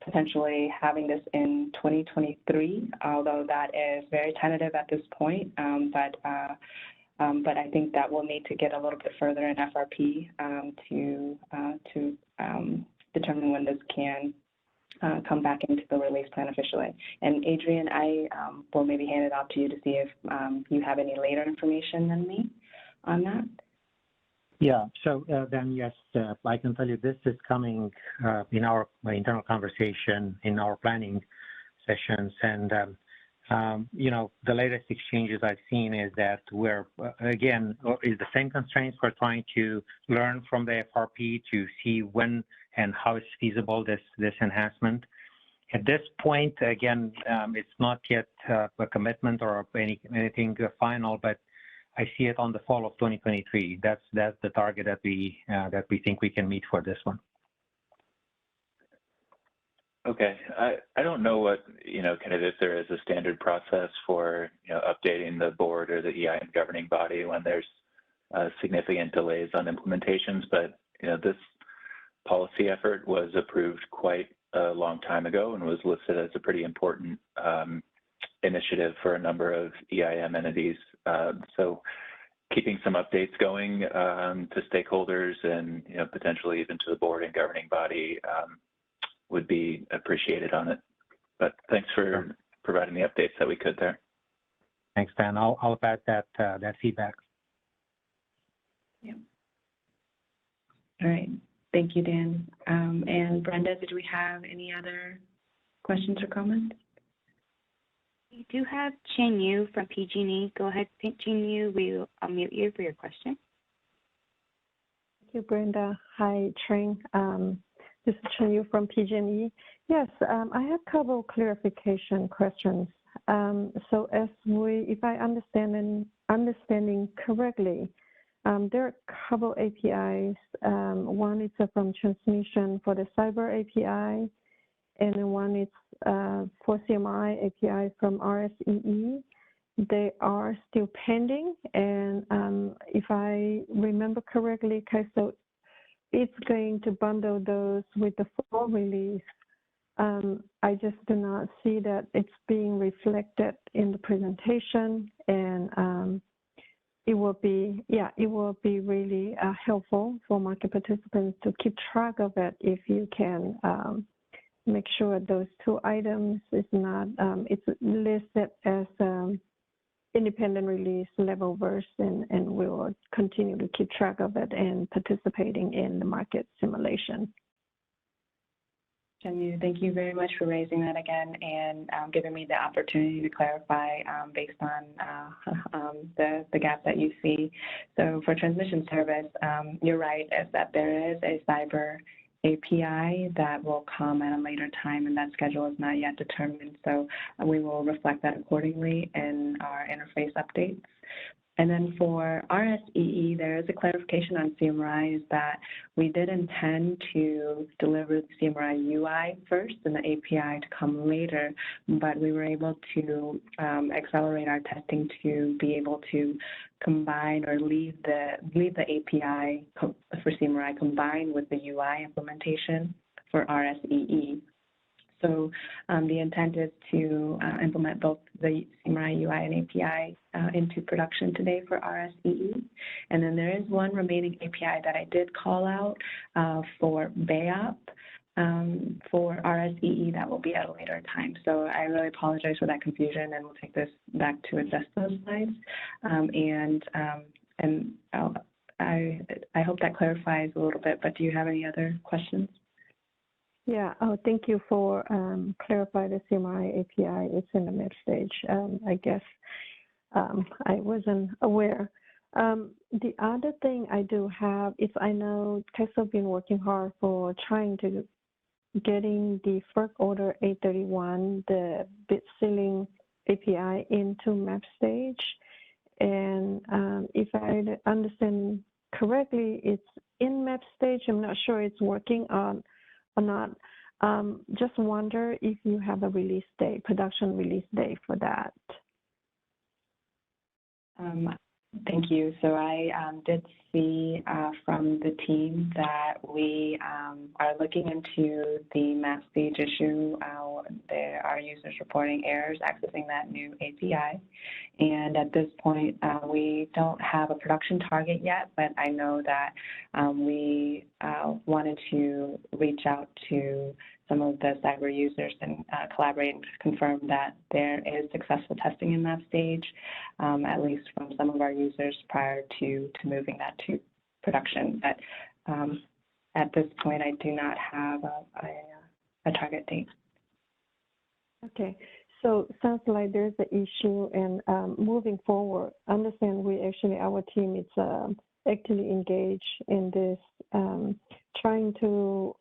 Q: potentially having this in 2023, although that is very tentative at this point. But I think that we'll need to get a little bit further in FRP to determine when this can come back into the release plan officially. And Adrian, I will maybe hand it off to you to see if you have any later information than me on that.
T: Yeah, so then yes, I can tell you this is coming in our internal conversation in our planning sessions. And, you know, the latest exchanges I've seen is that we're, again, is the same constraints. We're trying to learn from the FRP to see when and how it's feasible, this enhancement. At this point, again, it's not yet a commitment or anything final, but I see it on the fall of 2023. That's the target that we think we can meet for this one.
S: Okay, I don't know what, kind of if there is a standard process for, updating the board or the EIM governing body when there's significant delays on implementations, but, this policy effort was approved quite a long time ago and was listed as a pretty important initiative for a number of EIM entities. So keeping some updates going to stakeholders and, potentially even to the board and governing body would be appreciated on it. But thanks for providing the updates that we could there.
T: Thanks, Dan. I'll pass that feedback.
Q: Yeah. All right. Thank you, Dan. And Brenda, did we have any other questions or comments?
A: We do have Chen Yu from PG&E. Go ahead, Chen Yu. We'll unmute you for your question.
P: Thank you, Brenda. Hi, Trang. This is Chen Yu from PG&E. Yes, I have a couple clarification questions. So if I understanding correctly, there are a couple APIs. One is from transmission for the cyber API, and then one is for CMI API from RSEE. They are still pending, and if I remember correctly, CAISO it's going to bundle those with the fall release. I just do not see that it's being reflected in the presentation, and it will be really helpful for market participants to keep track of it if you can make sure those two items is not, it's listed as independent release level verse, and we will continue to keep track of it and participating in the market simulation.
Q: Chen, thank you very much for raising that again and giving me the opportunity to clarify based on the gap that you see. So for transmission service, you're right, is that there is a cyber API that will come at a later time, and that schedule is not yet determined. So we will reflect that accordingly in our interface updates. And then for RSEE, there is a clarification on CMRI is that we did intend to deliver the CMRI UI first and the API to come later, but we were able to accelerate our testing to be able to combine or leave the API for CMRI combined with the UI implementation for RSEE. So the intent is to implement both the CMRI UI and API into production today for RSEE. And then there is one remaining API that I did call out for BAYOP for RSEE that will be at a later time. So I really apologize for that confusion, and we'll take this back to adjust those slides. I hope that clarifies a little bit, but do you have any other questions?
P: Yeah, thank you for clarifying the CMI API. It's in the mid stage. I guess I wasn't aware. The other thing I do have is I know CAISO been working hard for trying to getting the FERC Order 831, the bid ceiling API into map stage. And if I understand correctly, it's in map stage. I'm not sure it's working on or not. Just wonder if you have a release date, production release date for that.
Q: Thank you. So I did see from the team that we are looking into the map stage issue. There are users reporting errors accessing that new API. And at this point, we don't have a production target yet, but I know that we wanted to reach out to some of the cyber users and collaborate and confirm that there is successful testing in that stage, at least from some of our users prior to moving that to production. But at this point, I do not have a target date.
P: Okay, so sounds like there's an issue, and moving forward, understand our team is actively engaged in this, trying to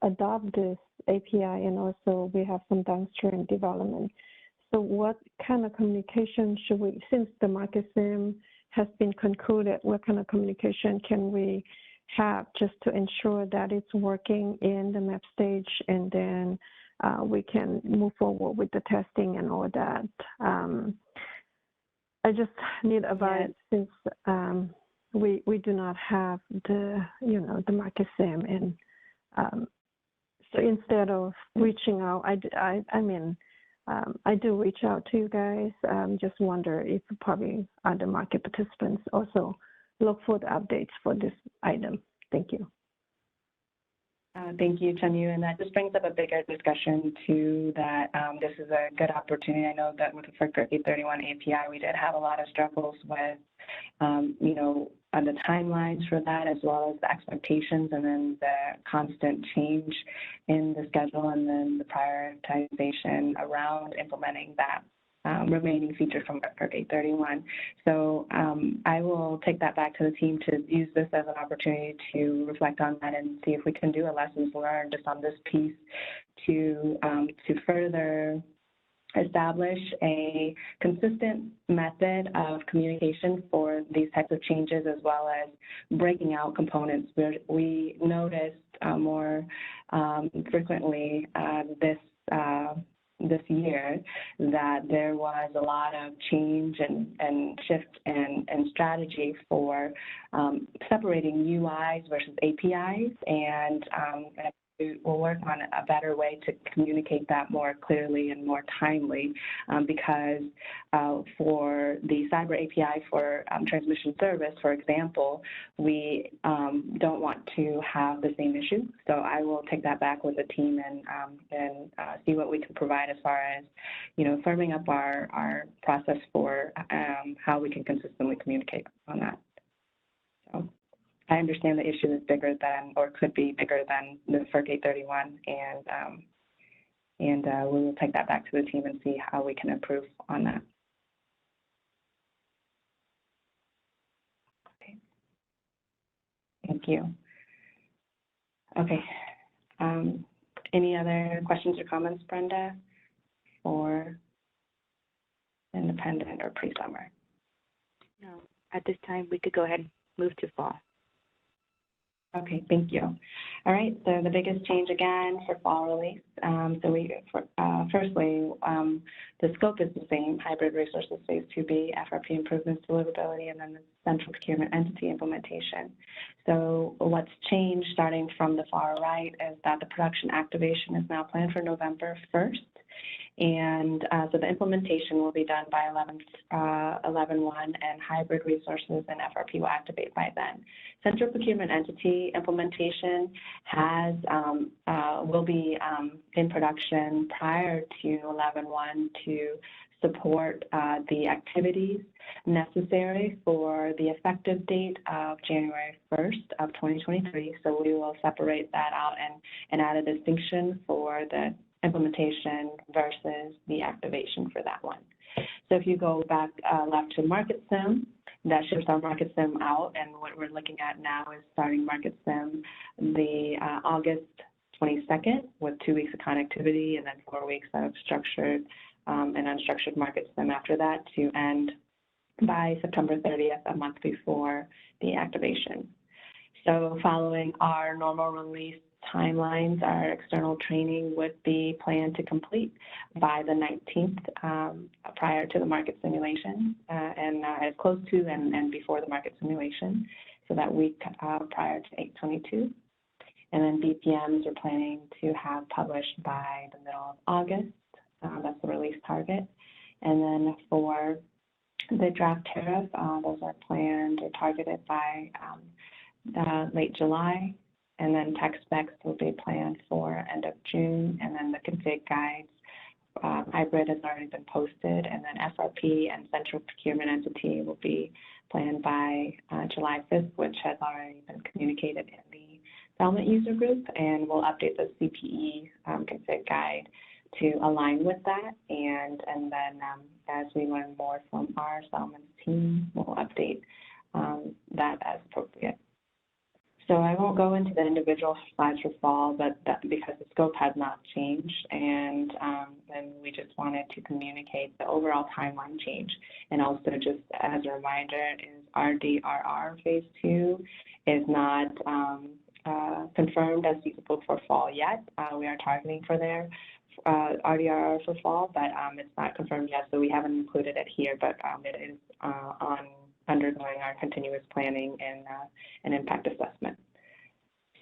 P: adopt this API, and also we have some downstream development. So what kind of communication should we, since the market sim has been concluded, what kind of communication can we have just to ensure that it's working in the map stage, and then we can move forward with the testing and all that. I just need advice since we do not have the, the market sim, and so instead of reaching out, I do reach out to you guys. Just wonder if probably other market participants also look for the updates for this item. Thank you.
Q: Thank you, Chanyu, and that just brings up a bigger discussion too, that this is a good opportunity. I know that with the FERC 831 API, we did have a lot of struggles with, on the timelines for that, as well as the expectations, and then the constant change in the schedule, and then the prioritization around implementing that remaining feature from FERC 831. So I will take that back to the team to use this as an opportunity to reflect on that and see if we can do a lessons learned just on this piece to further establish a consistent method of communication for these types of changes, as well as breaking out components. We noticed more frequently this year that there was a lot of change and shift and strategy for separating UIs versus APIs, and we'll work on a better way to communicate that more clearly and more timely, because for the cyber API for transmission service, for example, we don't want to have the same issue. So I will take that back with the team and see what we can provide as far as, firming up our process for how we can consistently communicate on that. So I understand the issue is bigger than, or could be bigger than, the FERC 831, and we will take that back to the team and see how we can improve on that. Okay. Thank you. Okay. Any other questions or comments, Brenda, for independent or pre-summer?
A: No. At this time, we could go ahead and move to fall.
Q: Okay, thank you. All right, so the biggest change again for fall release. Firstly, the scope is the same: hybrid resources phase 2B, FRP improvements, deliverability, and then the central procurement entity implementation. So what's changed starting from the far right is that the production activation is now planned for November 1st. And so the implementation will be done by 11/1, and hybrid resources and FRP will activate by then. Central procurement entity implementation will be in production prior to 11/1 to support the activities necessary for the effective date of January 1st of 2023. So we will separate that out and add a distinction for the implementation versus the activation for that one. So if you go back left to Market Sim, that ships our Market Sim out, and what we're looking at now is starting Market Sim the August 22nd with 2 weeks of connectivity, and then 4 weeks of structured and unstructured Market Sim after that, to end by September 30th, a month before the activation. So following our normal release timelines, our external training would be planned to complete by the 19th prior to the market simulation, and as close to and before the market simulation, so that week prior to 8/22. And then BPMs are planning to have published by the middle of August. That's the release target. And then for the draft tariff, those are planned or targeted by late July. And then tech specs will be planned for end of June. And then the config guides, hybrid has already been posted. And then FRP and central procurement entity will be planned by July 5th, which has already been communicated in the settlement user group. And we'll update the CPE config guide to align with that. And then as we learn more from our settlement team, we'll update that as appropriate. So I won't go into the individual slides for fall, but because the scope has not changed, and we just wanted to communicate the overall timeline change. And also, just as a reminder, is RDRR phase 2 is not confirmed as usable for fall yet. We are targeting for their RDRR for fall, but it's not confirmed yet, so we haven't included it here, but it is undergoing our continuous planning and impact assessment.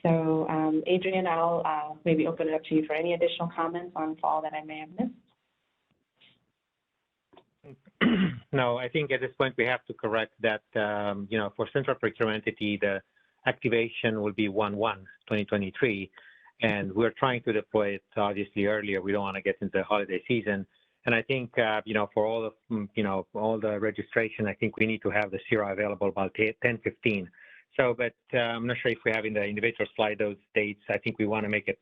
Q: So Adrian, I'll maybe open it up to you for any additional comments on fall that I may have missed.
T: No, I think at this point we have to correct that, for central procurement entity, the activation will be 1/1/2023, and we're trying to deploy it obviously earlier. We don't want to get into the holiday season. And I think, for all of, all the registration, I think we need to have the CRA available about 10/15. So, but I'm not sure if we have in the individual slide those dates. I think we want to make it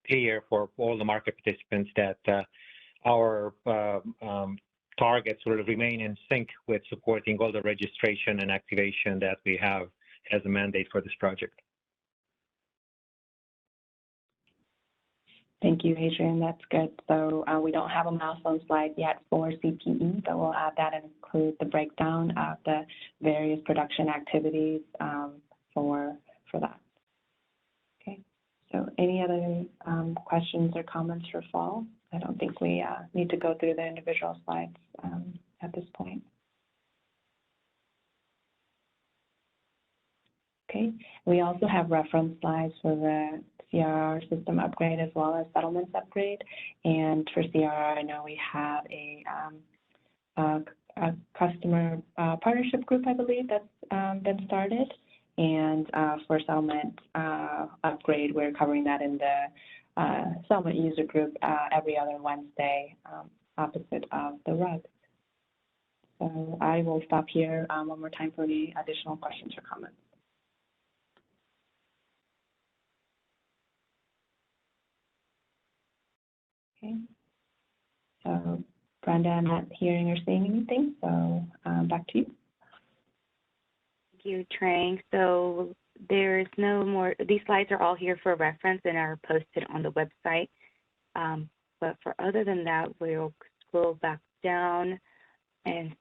T: clear for all the market participants that our targets will remain in sync with supporting all the registration and activation that we have as a mandate for this project.
Q: Thank you, Adrian. That's good. So we don't have a milestone slide yet for CPE, but we'll add that and include the breakdown of the various production activities for that. Okay. So any other questions or comments for fall? I don't think we need to go through the individual slides at this point. Okay. We also have reference slides for the CRR system upgrade as well as settlements upgrade. And for CRR, I know we have a customer partnership group, I believe, that's been started. And for settlement upgrade, we're covering that in the settlement user group every other Wednesday opposite of the RUG. So I will stop here one more time for any additional questions or comments. Okay. So Brenda, I'm not hearing or seeing anything, so back to you.
A: Thank you, Trang. So there's no more, these slides are all here for reference and are posted on the website. But for other than that, we'll scroll back down and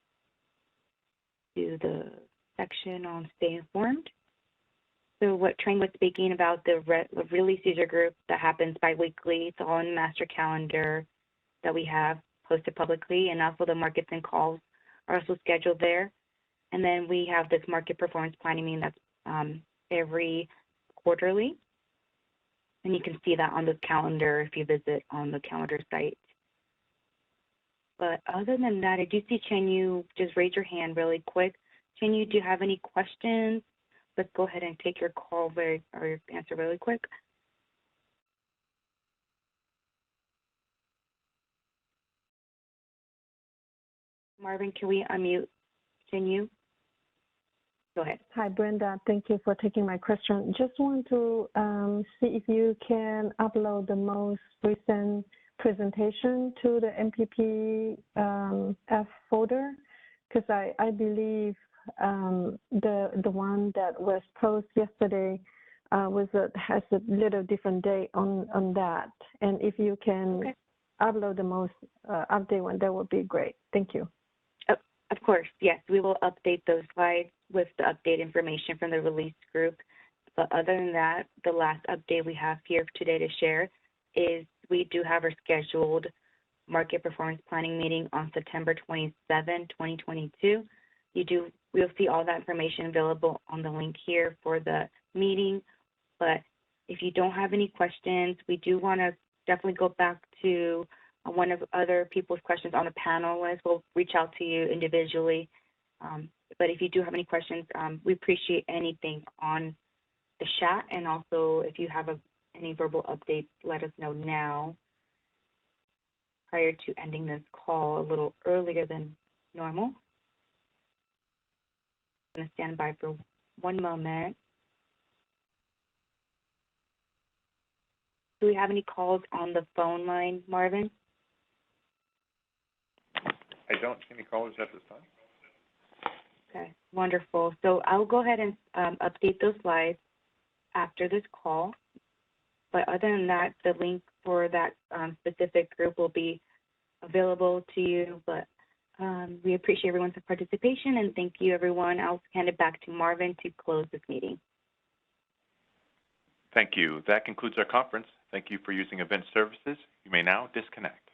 A: do the section on stay informed. So what Trang was speaking about, the release user group that happens bi-weekly, it's all in the master calendar that we have posted publicly, and also the markets and calls are also scheduled there. And then we have this market performance planning meeting that's every quarterly. And you can see that on the calendar if you visit on the calendar site. But other than that, I do see Chenyu just raise your hand really quick. Chenyu, do you have any questions? Let's go ahead and take your call or your answer really quick. Marvin, can we unmute Chenyu? Go ahead.
P: Hi, Brenda. Thank you for taking my question. Just want to see if you can upload the most recent presentation to the MPPF folder, because I believe the one that was posted yesterday has a little different date on that. And if you can upload the most update one, that would be great. Thank you.
A: Of course, yes, we will update those slides with the update information from the release group. But other than that, the last update we have here today to share is we do have our scheduled market performance planning meeting on September 27, 2022. We'll see all that information available on the link here for the meeting. But if you don't have any questions, we do want to definitely go back to one of other people's questions on the panel as we'll reach out to you individually. But if you do have any questions, we appreciate anything on the chat, and also if you have any verbal updates, let us know now prior to ending this call a little earlier than normal. I'm going to stand by for one moment. Do we have any calls on the phone line, Marvin?
M: I don't see any callers at this time.
A: Okay, wonderful. So I'll go ahead and update those slides after this call. But other than that, the link for that specific group will be available to you. But We appreciate everyone's participation, and thank you, everyone. I'll hand it back to Marvin to close this meeting.
M: Thank you. That concludes our conference. Thank you for using Event Services. You may now disconnect.